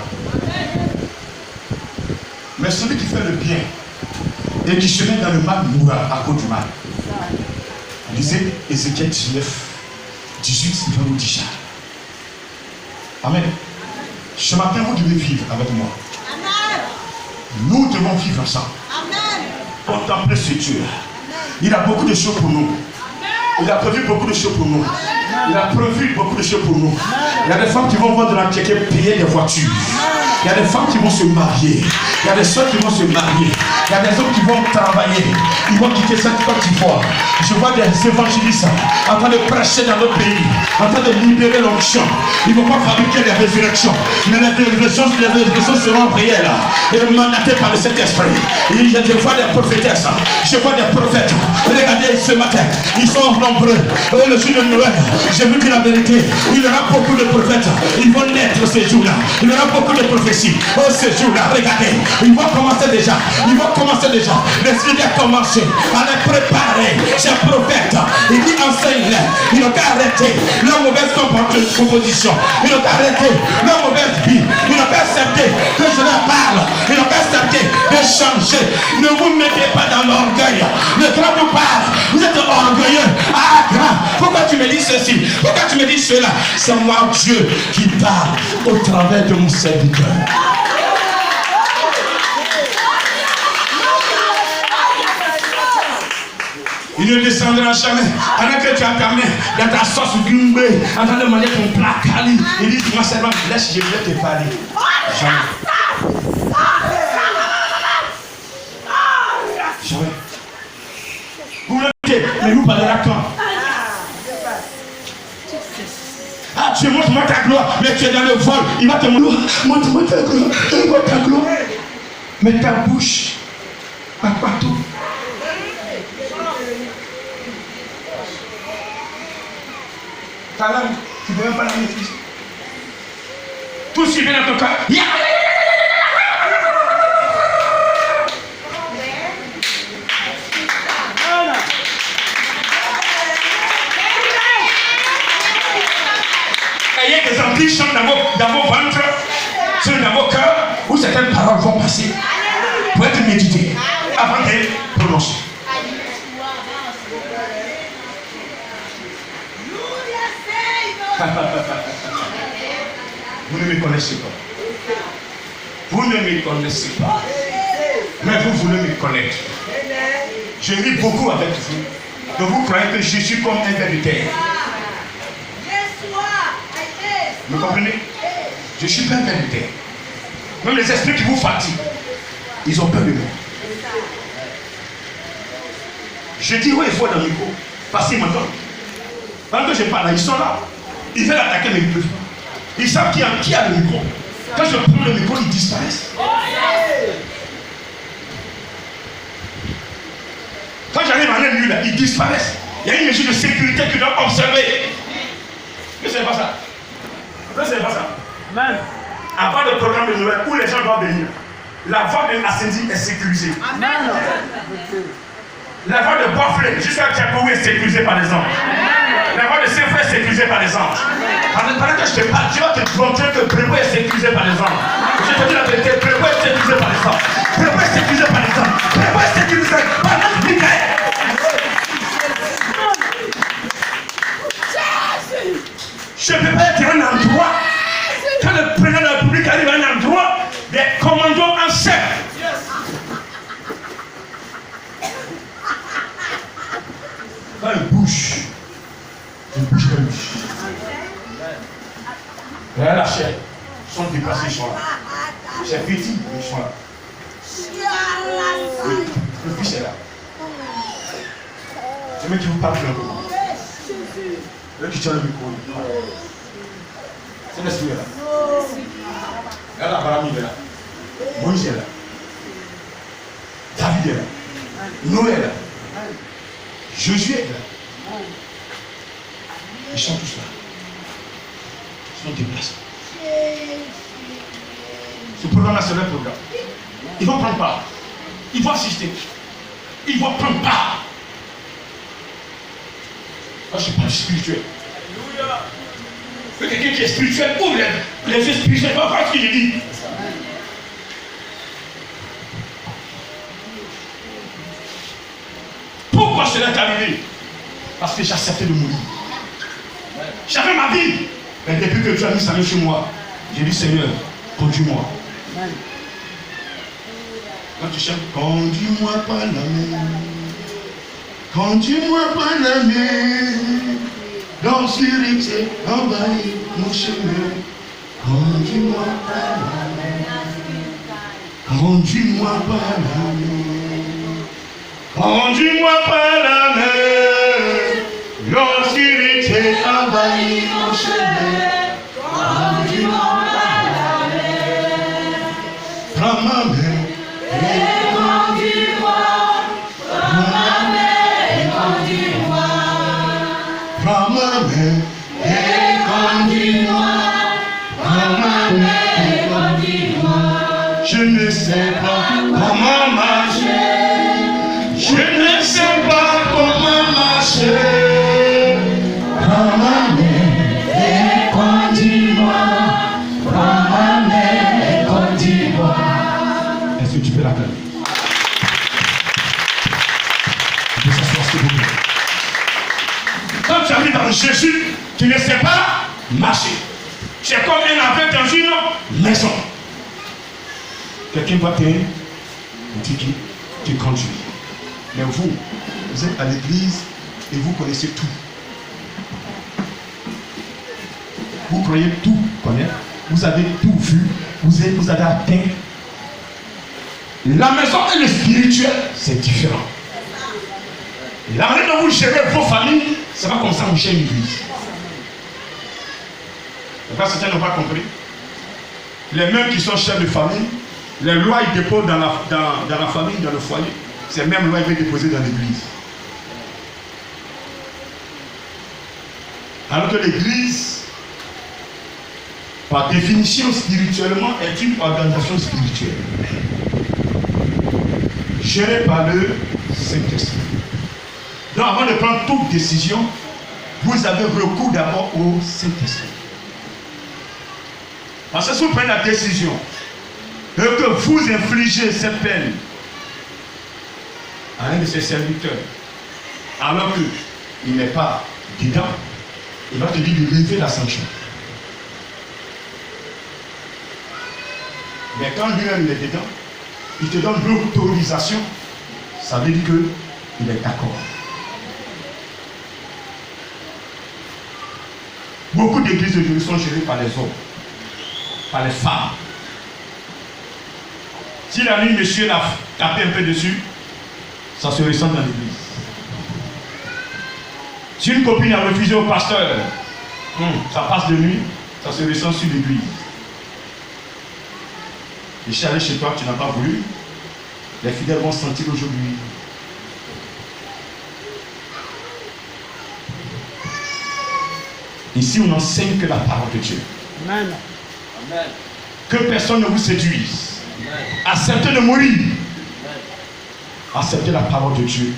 Mais celui qui fait le bien et qui se met dans le mal mourra à cause du mal. Lisez Ézéchiel 19, 18, il va nous dire ça. Amen. Ce matin, vous devez vivre avec moi. Amen. Nous devons vivre ensemble. Amen. Contempler ce Dieu. Il a beaucoup de choses pour nous. Il a prévu beaucoup de choses pour nous. Il a prévu beaucoup de choses pour nous. Il y a des femmes qui vont vendre la ticket, payer des voitures. Il y a des femmes qui vont se marier. Il y a des soeurs qui vont se marier. Il y a des hommes qui vont travailler. Ils vont quitter cette Côte d'Ivoire. Je vois des évangélistes en train de prêcher dans notre pays, en train de libérer l'onction. Ils ne vont pas fabriquer les résurrections, mais les résurrections seront réelles et mandatées par le Saint-Esprit. Je vois des prophétesses, je vois des prophètes. Regardez ce matin, ils sont nombreux. Le jour de Noël, j'ai vu que la vérité, il y aura beaucoup de prophètes. Ils vont naître ce jour-là. Il y aura beaucoup de prophéties. Oh, ce jour-là, regardez, ils vont commencer déjà. Ils vont commencer déjà. L'esprit a commencé à les préparer. Ces prophètes, il dit enseigne. Ils n'ont qu'à arrêter leur mauvaise composition. Ils n'ont qu'à arrêter leur mauvaise vie. Ils n'ont qu'à accepter que je leur parle. Ils n'ont qu'à accepter de changer. Ne vous mettez pas dans l'orgueil. Le grand vous parle. Vous êtes orgueilleux. Ah, grand, pourquoi tu me dis ceci? Pourquoi tu me dis cela? C'est moi, Dieu, qui parle au travers de mon serviteur. Il ne descendra jamais. Pendant que tu as ta main dans ta sauce gumbe, en train de manger ton plat cali, il dit, moi seulement, laisse, je vais te parler. Jamais. Jamais. Vous me dites, mais vous parlera quand? Ah, tu montres-moi ta gloire, mais tu es dans le vol, il va te montrer. Montre-moi ta gloire, il va ta gloire. Mais ta bouche, pas partout. Ta langue, tu ne peux même pas la maîtriser. Tout ce qui vient dans ton cœur. Il y a des ambitions dans vos ventres, dans vos cœurs, où certaines paroles vont passer pour être méditées avant d'être prononcées. Vous ne me connaissez pas. Vous ne me connaissez pas. Mais vous voulez me connaître. Je ris beaucoup avec vous. Donc vous croyez que je suis comme un ver de terre. Vous comprenez? Je ne suis pas un ver de terre. Même les esprits qui vous fatiguent, ils ont peur de moi. Je dis oui, il faut dans le micro. Parce qu'ils m'entendent. Pendant que je parle, ils sont là. Ils veulent attaquer mes micros. Ils savent qui a le micro. Quand je prends le micro, ils disparaissent. Quand j'arrive à un lieu là, ils disparaissent. Il y a une mesure de sécurité que je dois observer. Mais ce n'est pas ça. Mais ce n'est pas ça. Amen. Avant le programme de Noël où les gens doivent venir, la voie de Ascendi est sécurisée. Amen. La voie de Boisflé jusqu'à Tchakoui est sécurisée par les anges. La voie de Saint-Frère est sécurisée par les anges. Pendant que je te parle, tu vas te montrer que Prévost est sécurisé par les anges. Je te dis la vérité, Prévost est sécurisé par les anges. Prévost est sécurisé par les anges. Prévost est sécurisé par notre Michael. Je ne peux pas être un endroit. Quand le président de la République arrive à un endroit, des commandos en chef. Quand il bouge, comme lui. Regarde la chair. Ils sont déplacés, ils sont là. C'est petit, mais ils sont là. Oui, le fils est là. C'est lui qui vous parle un peu. Lui qui tient le micro. C'est l'esprit là. Regarde Abraham il est là. Moïse est là. David est là. Noé est là. Josué est là. Ils sont tous là. Ils sont déplacés. Ce programme-là, c'est leur programme. Ils vont prendre part. Ils vont assister. Ils vont prendre part. Moi, je ne suis pas spirituel. Que quelqu'un qui est spirituel ouvre les yeux spirituels. Pas voir ce que je dis. Pourquoi cela est arrivé? Parce que j'ai accepté de mourir. J'avais ma vie. Mais depuis que tu as mis sa main sur moi, j'ai dit Seigneur, conduis-moi. Quand tu chantes, conduis-moi par la main. Conduis-moi par la main. L'obscurité envahit mon chemin. Conduis-moi par la main. Conduis-moi par la main. Conduis-moi par la main. L'obscurité envahit mon chemin. Conduis-moi par la main. Prends ma main et conduis-moi. Prends ma main et conduis-moi. Prends ma main et conduis-moi. Prends ma main et conduis-moi. Je ne sais pas comment marcher. Je ne sais pas comment marcher. Prends ma main et conduis-moi. Prends ma main et conduis-moi. Est-ce que tu peux l'appeler? Tu peux s'asseoir s'il vous plaît. Quand tu arrives dans Jésus, tu ne sais pas marcher. C'est comme un aveugle dans une maison. Quelqu'un va te dire qui tu conduis. Mais vous êtes à l'église et vous connaissez tout. Vous croyez tout connaître. Vous avez tout vu. Vous avez atteint. La maison et le spirituel, c'est différent. La manière dont vous gérez vos familles, c'est pas comme ça que vous gérez l'église. Les frères certains n'ont pas compris. Les mêmes qui sont chefs de famille, les lois ils déposent dans la famille, dans le foyer. Ces mêmes lois ils vont déposer dans l'église. Alors que l'Église, par définition spirituellement, est une organisation spirituelle. Gérée par le Saint-Esprit. Donc avant de prendre toute décision, vous avez recours d'abord au Saint-Esprit. Parce que si vous prenez la décision et que vous infligez cette peine à un de ses serviteurs, alors qu'il n'est pas dedans, il va te dire de lever la sanction. Mais quand lui-même est dedans, il te donne l'autorisation, ça veut dire qu'il est d'accord. Beaucoup d'églises aujourd'hui sont gérées par les hommes, par les femmes. Si la nuit, monsieur l'a tapé un peu dessus, ça se ressent dans l'église. Si une copine a refusé au pasteur, ça passe de nuit, ça se ressent sur l'église. Et je suis allé chez toi, tu n'as pas voulu. Les fidèles vont sentir aujourd'hui. Ici, on n'enseigne que la parole de Dieu. Amen. Que personne ne vous séduise. Acceptez de mourir. Acceptez la parole de Dieu.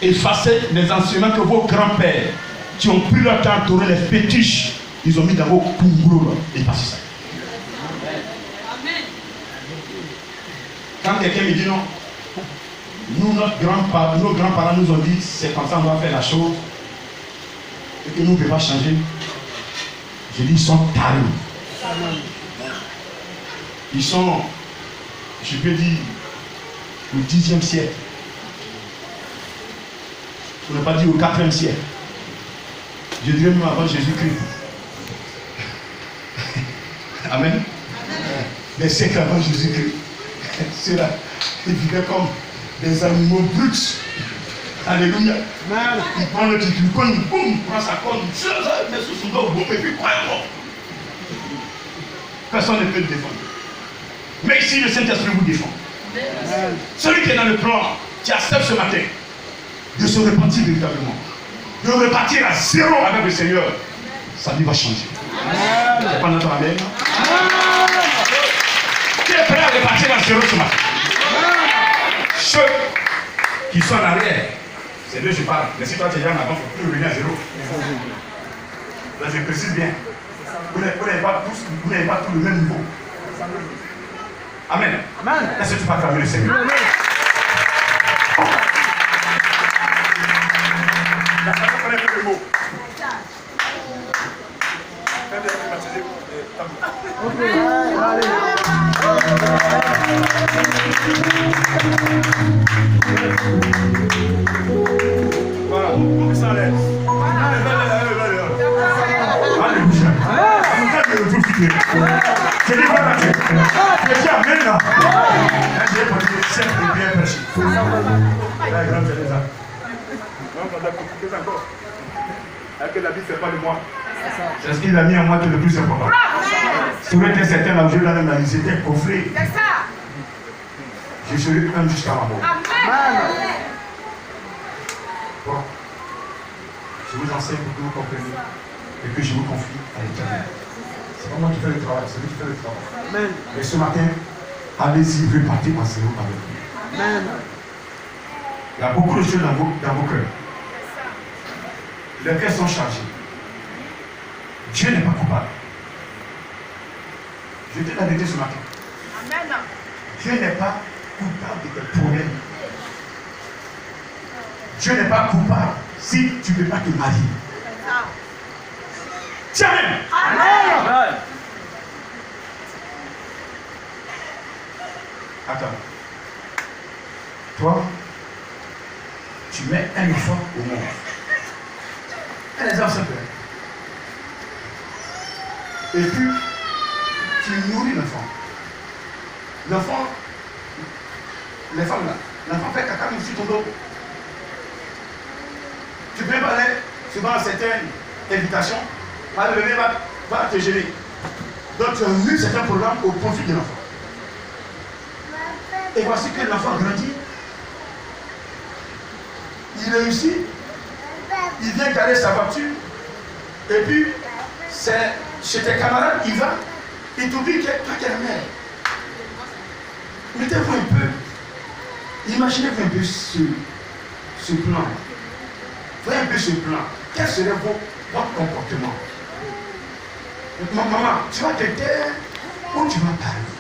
Effacez les enseignements que vos grands-pères, qui ont pris leur temps à tourner les fétiches, ils ont mis dans vos kungros. Et passez ça. Quand quelqu'un me dit non, nos grands-parents nous ont dit c'est comme ça on va faire la chose et que nous ne pouvons pas changer. Je dis ils sont tarés. Ils sont, je peux dire, au 10e siècle. On n'a pas dit au 4e siècle. Je dirais même avant Jésus-Christ. Amen. Les siècles avant Jésus-Christ. Ceux-là, ils vivaient comme des animaux bruts. Alléluia. Il prend le petit boum, il prend sa corne, il met sous son dos, et puis quoi encore. Personne ne peut le défendre. Mais ici, le Saint-Esprit vous défend. Celui qui est dans le plan, qui accepte ce matin de se repentir véritablement, de repartir à zéro avec le Seigneur, sa vie va changer. C'est pas notre amen. Qui est prêt à repartir à zéro ce matin? Ceux qui sont en arrière, c'est d'eux que je parle. Mais si toi tu es déjà en avant, il faut plus revenir à zéro. Là, je précise bien. Vous n'avez pas tous le même niveau. Amen. Est-ce que tu peux acclamer le Seigneur? La femme connaît plus le mot. Voilà, on ça l'aise. Alléluia. C'est du bon Dieu. C'est bien, amen là. J'ai pas dit c'est bien prêché. La grande Teresa. Encore. Avec la vie, c'est pas de moi. C'est ce qu'il a mis en moi qui est le plus important. Si vous êtes certain, là où je l'ai analysé, c'était coffré. C'est ça. Je serai même jusqu'à ma mort. Bon. Je vous enseigne pour que vous compreniez et que je vous confie à l'Éternel. C'est pas moi qui fais le travail, c'est lui qui fait le travail. Amen. Et ce matin, allez-y, repartez en zéro avec lui. Amen. Il y a beaucoup de choses dans vos cœurs. Les cœurs sont chargés. Dieu n'est pas coupable. Je te l'ai dit ce matin. Amen. Dieu n'est pas coupable de tes problèmes. Dieu n'est pas coupable si tu ne peux pas te marier. Tiens même. Amen. Attends. Toi, tu mets un enfant au monde. Un exemple simple. Et puis, tu nourris l'enfant. L'enfant, les femmes là, l'enfant fait caca sur ton dos. Tu peux pas aller souvent à certaines invitations, le bébé va te gêner. Donc tu as eu certains programmes au profit de l'enfant. Et voici que l'enfant grandit. Il réussit. Il vient garer sa voiture. Et puis, c'est chez tes camarades, il va, il t'oublie que toi qui es la mère. Mettez-vous un peu. Imaginez-vous un peu ce plan. Voyez un peu ce plan. Quel serait votre comportement? Maman, tu vas te taire ou tu vas parler?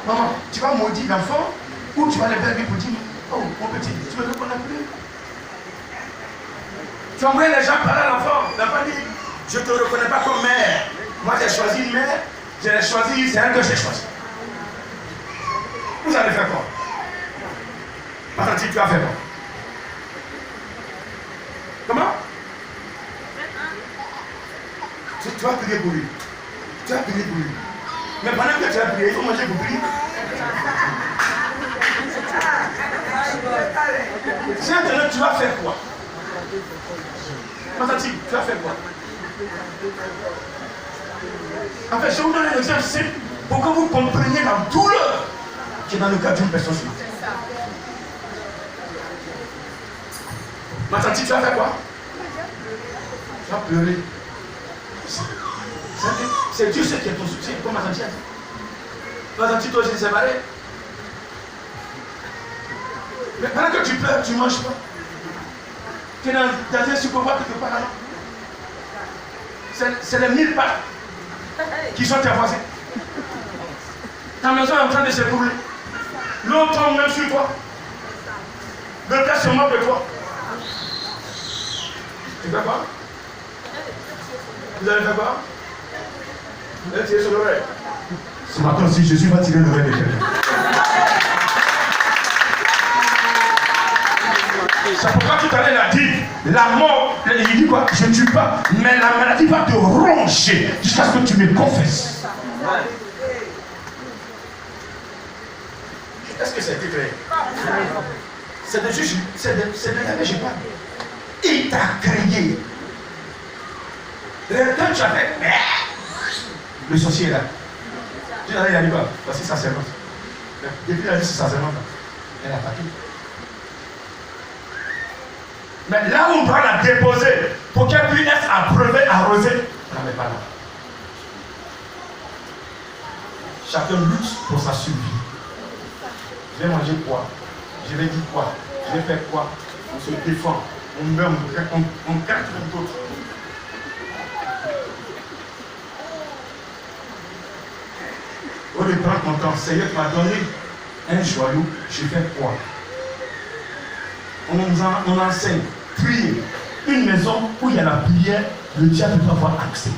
Maman, tu vas maudire l'enfant ou tu vas lever lui pour dire oh mon petit, tu me reconnais plus? Tu envoies les gens parler à l'enfant. L'enfant dit je ne te reconnais pas comme mère. Moi j'ai choisi une mère, je l'ai choisi, c'est elle que j'ai choisi. Vous allez faire quoi? Ma tante, tu vas faire quoi? Comment? Tu vas prier pour lui. Tu vas prier pour lui. Mais pendant que tu vas prier, il faut manger pour prier. Si maintenant tu vas faire quoi? Ma tante, tu vas faire quoi? En fait, je vous donne un exemple simple pour que vous compreniez la douleur qui est dans le cas d'une personne. Ma tante, tu vas faire quoi? Tu vas pleurer. C'est Dieu ce qui est ton soutien, comme ma tante a dit. Ma tante, toi, je t'ai séparé. Mais pendant que tu pleures, tu ne manges pas. Tu es dans un super-pouvoir quelque part là. C'est les 1000 pattes qui sont tes voisins. Ta maison est en train de s'écrouler. L'eau tombe même sur toi. Le père se moque de toi. Tu fais quoi? Vous allez faire quoi? Vous allez tirer sur l'oreille. Ce matin, si Jésus va tirer l'oreille de quelqu'un. C'est pourquoi tout à l'heure il a dit, la mort, il dit quoi? Je ne tue pas, mais la maladie va te ronger jusqu'à ce que tu me confesses. Est-ce que ça a été clair? C'est de Jésus, c'est de Yahvé, je parle. Il t'a créé. Quand tu avais le sorcier est là. Tu n'as rien dit pas, voici sa servante. Depuis la vie, c'est sa servante. Elle a parti. Mais là où on doit la déposer pour qu'elle puisse être approuvée, arrosée, on n'en est pas là. Chacun lutte pour sa survie. Je vais manger quoi? Je vais dire quoi? Je vais faire quoi? On se défend. On meurt, on craque tout d'autres. Au lieu de prendre mon temps, Seigneur m'a donné un joyau, je fais quoi? On enseigne, prier. Une maison où il y a la prière, le diable peut avoir accès.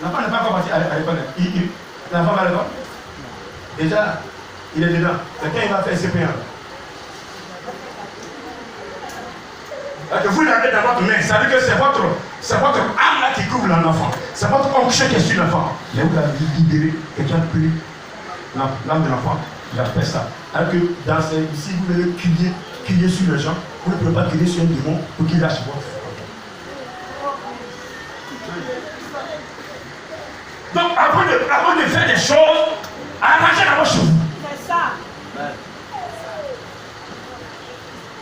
L'enfant n'est pas encore parti à l'école. L'enfant va à l'école. Déjà, il est dedans. Quelqu'un il va faire CP1. Vous l'avez dans votre main, ça veut dire que c'est votre âme là qui couvre l'enfant. C'est votre onction qui est sur l'enfant. Mais vous l'avez libéré, quelqu'un prie l'âme de l'enfant, il a fait ça. Alors que dans si vous voulez crier sur les gens, vous ne pouvez pas crier sur un démon pour qu'il lâche votre. Donc avant de faire des choses, arrangez d'abord chez vous. C'est ça.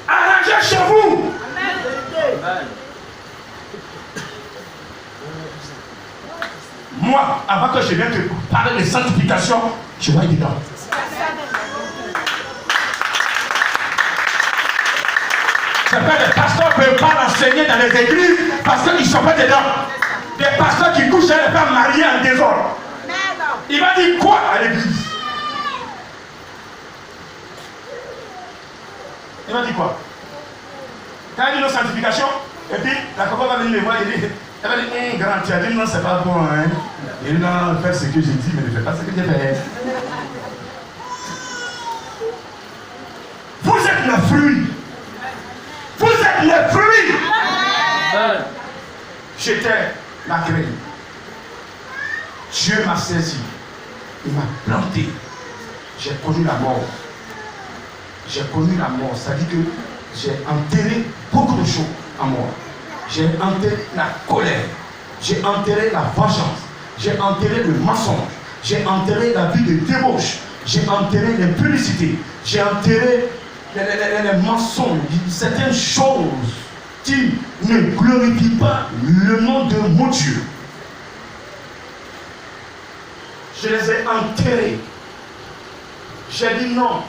Arrangez chez vous. Amen. Moi, avant que je vienne te parler de sanctification, je vais être dedans. C'est pas les pasteurs ne peuvent pas l'enseigner dans les églises parce qu'ils ne sont pas dedans. Des pasteurs qui couchent les femmes mariées en désordre. Il va dire quoi à l'église? Il va dire quoi? Quand il dit nos sanctifications, et puis la copain va venir me voir, elle va dire, grand, tu as dit non, c'est pas bon, hein. Il dit non, fais ce que j'ai dit, mais ne fais pas ce que j'ai fait. Vous êtes le fruit. Vous êtes le fruit. J'étais la graine. Dieu m'a saisi. Il m'a planté. J'ai connu la mort. J'ai connu la mort. Ça dit que j'ai enterré beaucoup de choses en moi. J'ai enterré la colère. J'ai enterré la vengeance. J'ai enterré le mensonge. J'ai enterré la vie de débauche. J'ai enterré l'impudicité. J'ai enterré les mensonges, certaines choses Tu ne glorifies pas le nom de mon Dieu. Je les ai enterrés. J'ai dit non.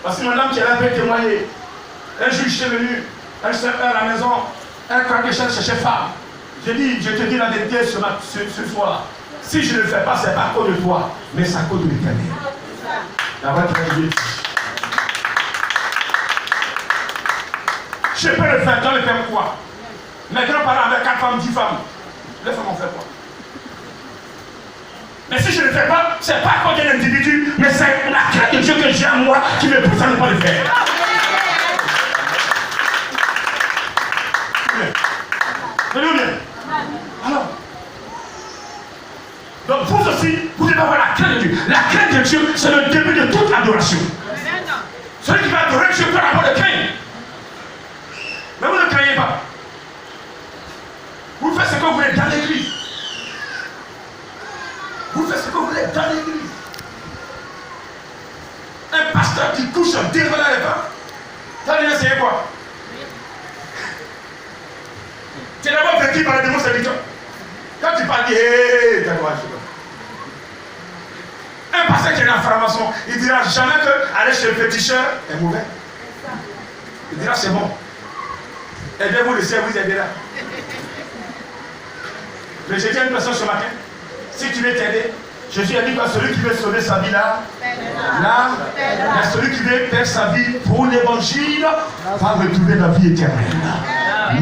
Parce que madame qui avait témoigné, un juge est venu, elle s'est à la maison, elle croit que je cherchais femme. J'ai dit, je te dis la vérité ce soir. Si je ne le fais pas, ce n'est pas à cause de toi, mais c'est à cause de l'Éternel. La vraie tragédie. Je peux le faire, dans le faire quoi? Mes grands-parents avaient 4 femmes, 10 femmes. Les femmes ont fait quoi? Mais si je ne le fais pas, ce n'est pas à cause d'un individu, mais c'est la crainte de Dieu que j'ai en moi qui me pousse à ne pas le faire. Tenez bien. Alors, donc vous aussi, vous devez avoir la crainte de Dieu. La crainte de Dieu, c'est le début de toute adoration. Celui qui va adorer Dieu doit avoir le crainte. Mais vous ne craignez pas. Vous faites ce que vous voulez dans l'église. Vous faites ce que vous voulez dans l'église. Un pasteur qui couche en dévoilant les femmes. T'as déjà essayé quoi? Tu es d'abord vécu par les démons séducteurs. Quand tu parles, hé, t'as quoi? Un pasteur qui est en franc-maçon, il dira jamais que aller chez le féticheur est mauvais. Il dira c'est bon. Aidez-vous le ciel, vous aidez là. Mais j'ai dit à une personne ce matin, si tu veux t'aider, Jésus a dit que celui qui veut sauver sa vie là, mais celui qui veut perdre sa vie pour l'évangile va retrouver la vie éternelle.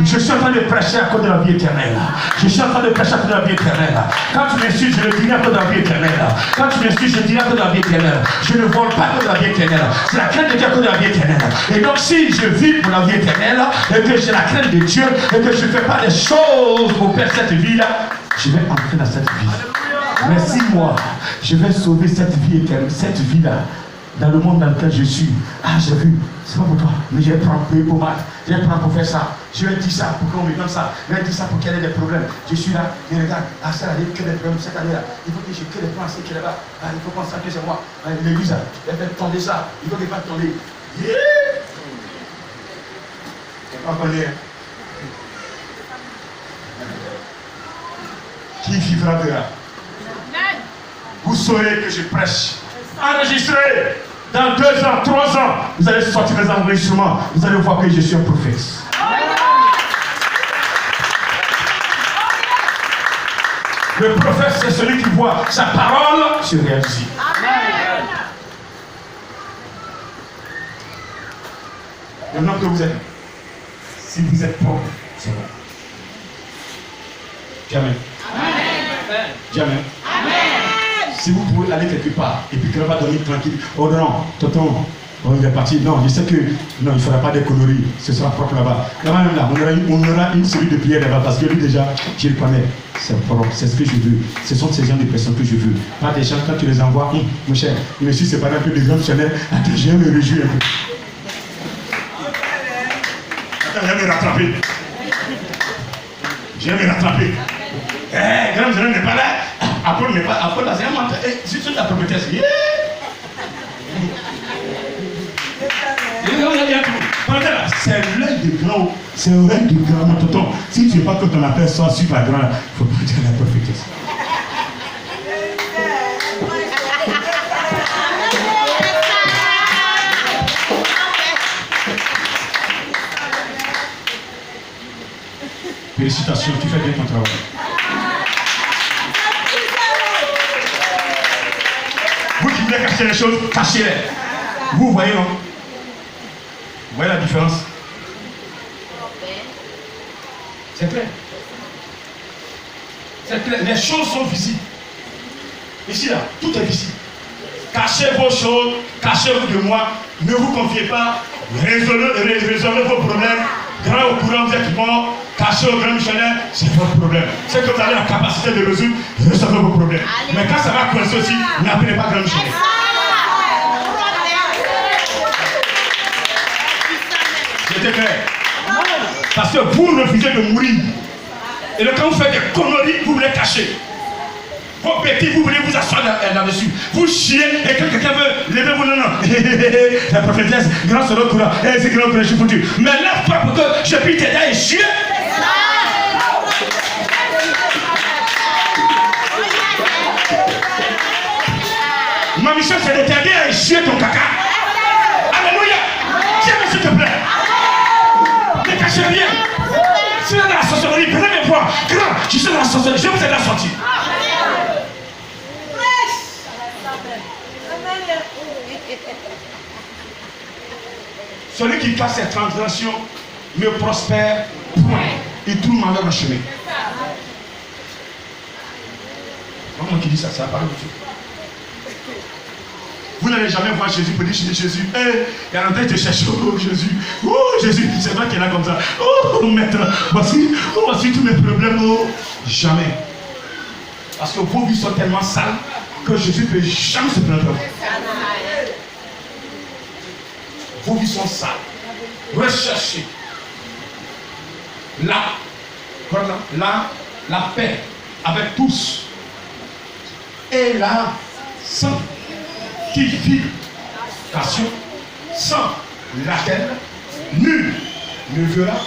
Je suis en train de prêcher à cause de la vie éternelle. Je suis en train de prêcher à cause de la vie éternelle. Quand tu m'excuses, je le dirai à cause de la vie éternelle. Quand tu m'excuses, je le dirai à cause de la vie éternelle. Je ne vole pas à cause de la vie éternelle. C'est la crainte de Dieu à cause de la vie éternelle. Et donc, si je vis pour la vie éternelle, et que j'ai la crainte de Dieu, et que je ne fais pas les choses pour perdre cette vie-là, je vais entrer dans cette vie. Mais si moi, je vais sauver cette vie éternelle, cette vie-là, dans le monde dans lequel je suis, ah, j'ai vu, c'est pas pour toi, mais je vais prendre pour mal, je vais prendre pour faire ça, je vais dire ça pour qu'on me donne ça, je vais dire ça pour qu'il y ait des problèmes. Je suis là, je regarde, ah, ça, il y a que des problèmes cette année-là, il faut que j'ai que des pensées qui est là-bas, ah, il faut penser que c'est moi, ah, l'église, elle fait tomber ça, il faut qu'elle fasse tomber. On connaît. Qui vivra verra. Vous saurez que je prêche. Enregistrez. Dans 2 ans, 3 ans, vous allez sortir les enregistrements. Vous allez voir que je suis un prophète. Le prophète, c'est celui qui voit sa parole se réaliser. Maintenant que vous êtes, si vous êtes pauvre, c'est bon. Jamais. Jamais. Si vous pouvez aller quelque part et puis qu'elle va dormir tranquille, oh non, tonton, oh, il est parti. Non, je sais que non, il ne fera pas des conneries, ce sera propre là-bas. Là-bas, là, on aura une série de prières là-bas parce que lui déjà, je le connais. C'est propre, c'est ce que je veux. Ce sont ces gens de personnes que je veux. Pas des gens, quand tu les envoies, mon cher, je me suis séparé un peu des grands missionnaires. Attends, je vais me réjouir un peu. Attends, je vais me rattraper. Je vais me rattraper. Eh, grand missionnaire n'est pas là. Apôtre n'est pas, Apôtre là, c'est un menteur. C'est toute la prophétesse. C'est l'œil de grand, c'est l'œil de grand, mon tonton. Si tu ne veux pas que ton affaire soit super grand, il ne faut pas dire la prophétesse. Félicitations, tu fais bien ton travail. Vous qui voulez cacher les choses, cachez-les. Vous voyez, non? Vous voyez la différence? C'est clair. C'est clair. Les choses sont visibles. Ici, là, tout est visible. Cachez vos choses, cachez-vous de moi. Ne vous confiez pas. Résolvez vos problèmes. Grand au courant, vous êtes mort. Cachez au grand missionnaire, c'est votre problème. C'est que vous avez la capacité de résoudre, résolvez vos problèmes. Mais quand ça va coincer aussi, n'appelez pas grand missionnaire. C'était clair. Parce que vous refusez de mourir. Et quand vous faites des conneries, vous les cachez. vos bêtises, vous voulez vous asseoir là-dessus. Vous chiez et quand quelqu'un veut lever vous, non. La prophétesse, grâce au courant, c'est grand que je suis foutu. Mais lève-toi pour que je puisse t'aider à chier. Ma mission c'est de t'aider à chier ton caca. Alléluia. Tiens-moi s'il te plaît. Ne cachez rien. Si vous êtes dans la sorcellerie, prenez mes voix. Grand, je suis dans la sorcellerie, je vais vous aider à sortir. Celui qui casse ses transgressions me prospère, point. Il trouve malheur au chemin. Comment qui dit ça? Ça parle de Dieu. Vous n'allez jamais voir Jésus pour dire Jésus, il y a longtemps il te cherche, oh Jésus, c'est toi qui es là comme ça, oh maître, voici tous mes problèmes, oh. Jamais. Parce que vos vies sont tellement sales que Jésus ne peut jamais se plaindre. Vos vies sont sales. Recherchez la paix avec tous et la sanctification, sans laquelle nul ne verra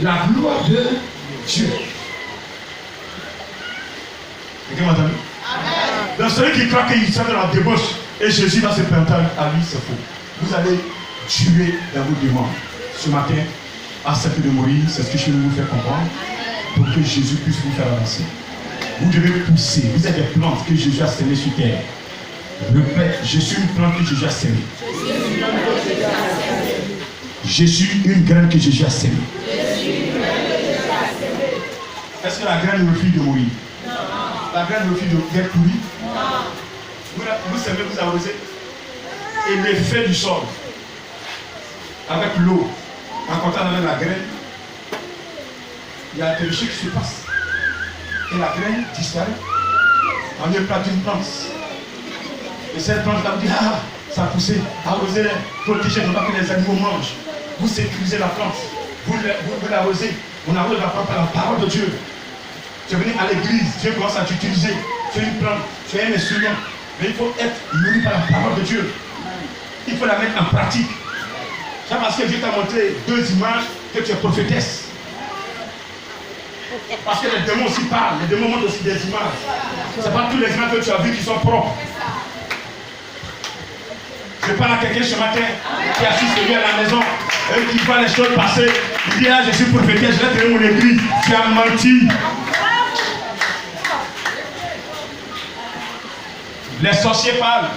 la gloire de Dieu. Quelqu'un m'a entendu? Donc celui qui croit qu'il sera dans la débauche et Jésus va se plaindre à lui, c'est faux. Vous allez tuer dans vos demandes. Ce matin, acceptez de mourir, c'est ce que je vais vous faire comprendre, pour que Jésus puisse vous faire avancer. Vous devez pousser. Vous êtes des plantes que Jésus a semées sur terre. Répète, je suis une plante que Jésus a semée. Je suis une graine que Jésus a semée. Est-ce que la graine refuse de mourir? Non. La graine refuse d'être pourrie? Non. Vous semez, vous arrosez. Et l'effet du sol, avec l'eau, en contact avec la graine, il y a quelque chose qui se passe. Et la graine disparaît. On est plat d'une plante. Et cette plante là vous dit, ah, ça a poussé, arrosez-les, protégez, ne pas que les animaux mangent. Vous sécurisez la plante, vous l'arrosez, on arrose la plante par la parole de Dieu. Tu es venu à l'église, Dieu commence à t'utiliser. Tu es une plante, tu es un instrument. Mais il faut être nourri par la parole de Dieu. Il faut la mettre en pratique. C'est parce que Dieu t'a montré 2 images que tu es prophétesse. Parce que les démons aussi parlent, les démons montrent aussi des images. Ce n'est pas tous les images que tu as vues qui sont propres. Je parle à quelqu'un ce matin qui est assis chez lui à la maison et qui voit les choses passer. Il dit, ah, je suis prophétesse, je vais tenir mon église. Tu as menti. Les sorciers parlent,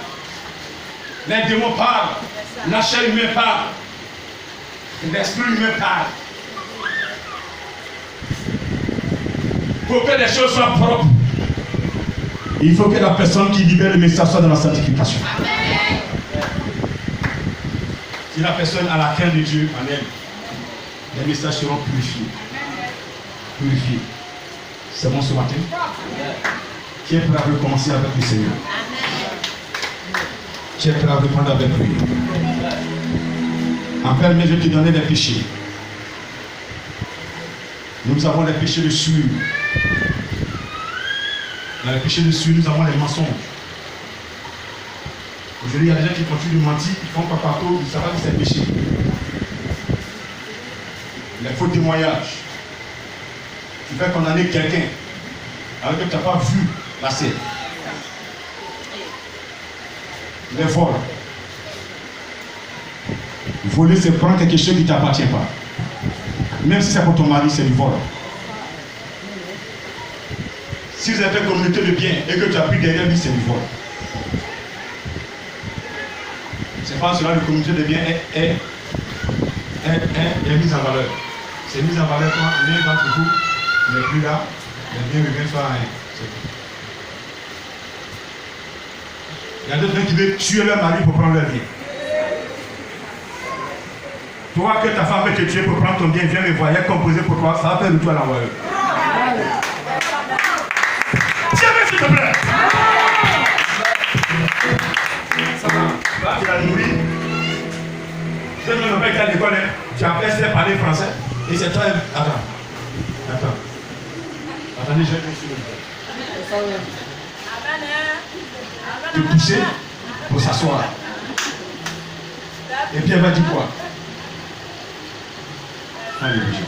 les démons parlent, la chair humaine parle, l'esprit humain parle. Pour que les choses soient propres, il faut que la personne qui libère le message soit dans la sanctification. Amen. Si la personne a la crainte de Dieu en elle, les messages seront purifiés. Purifiés. C'est bon ce matin? Qui est prêt à recommencer avec le Seigneur? Qui est prêt à reprendre avec lui? En père, mais je vais te donner des péchés. Nous avons les péchés de sueur. Dans les péchés de sueur, nous avons les mensonges. Aujourd'hui, il y a des gens qui continuent de mentir, ils font pas partout, ils savent pas que c'est péché. Les faux témoignages. Tu fais condamner quelqu'un alors que tu n'as pas vu passer. Les vols. Voler, c'est prendre quelque chose qui ne t'appartient pas. Même si c'est pour ton mari, c'est du vol. Si vous êtes une communauté de biens et que tu as pris derrière lui, c'est du vol. C'est pas cela, la communauté de biens est mise en valeur. C'est mise en valeur quand l'un d'entre vous n'est plus là, les biens reviennent soit à rien. Il y a d'autres qui veulent tuer leur mari pour prendre leur bien. Toi que ta femme veut te tuer pour prendre ton bien, viens me voir, elle est composée pour toi, ça va faire de toi l'envoyeur. Tiens, s'il te plaît. Ça va. Là, tu l'as nourri. Je vais me mettre à l'école, tu as appris à parler français. Et c'est toi. Attends. Attendez, je vais te suivre. te pousser pour s'asseoir. Et puis elle va dire quoi? Alléluia.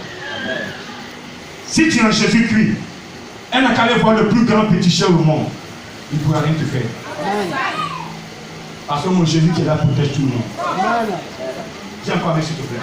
Si tu es en Jésus-Christ, elle n'a qu'à aller voir le plus grand péticheur au monde. Il ne pourra rien te faire. Parce que mon Jésus qui est là protège tout le monde. Viens parler s'il te plaît.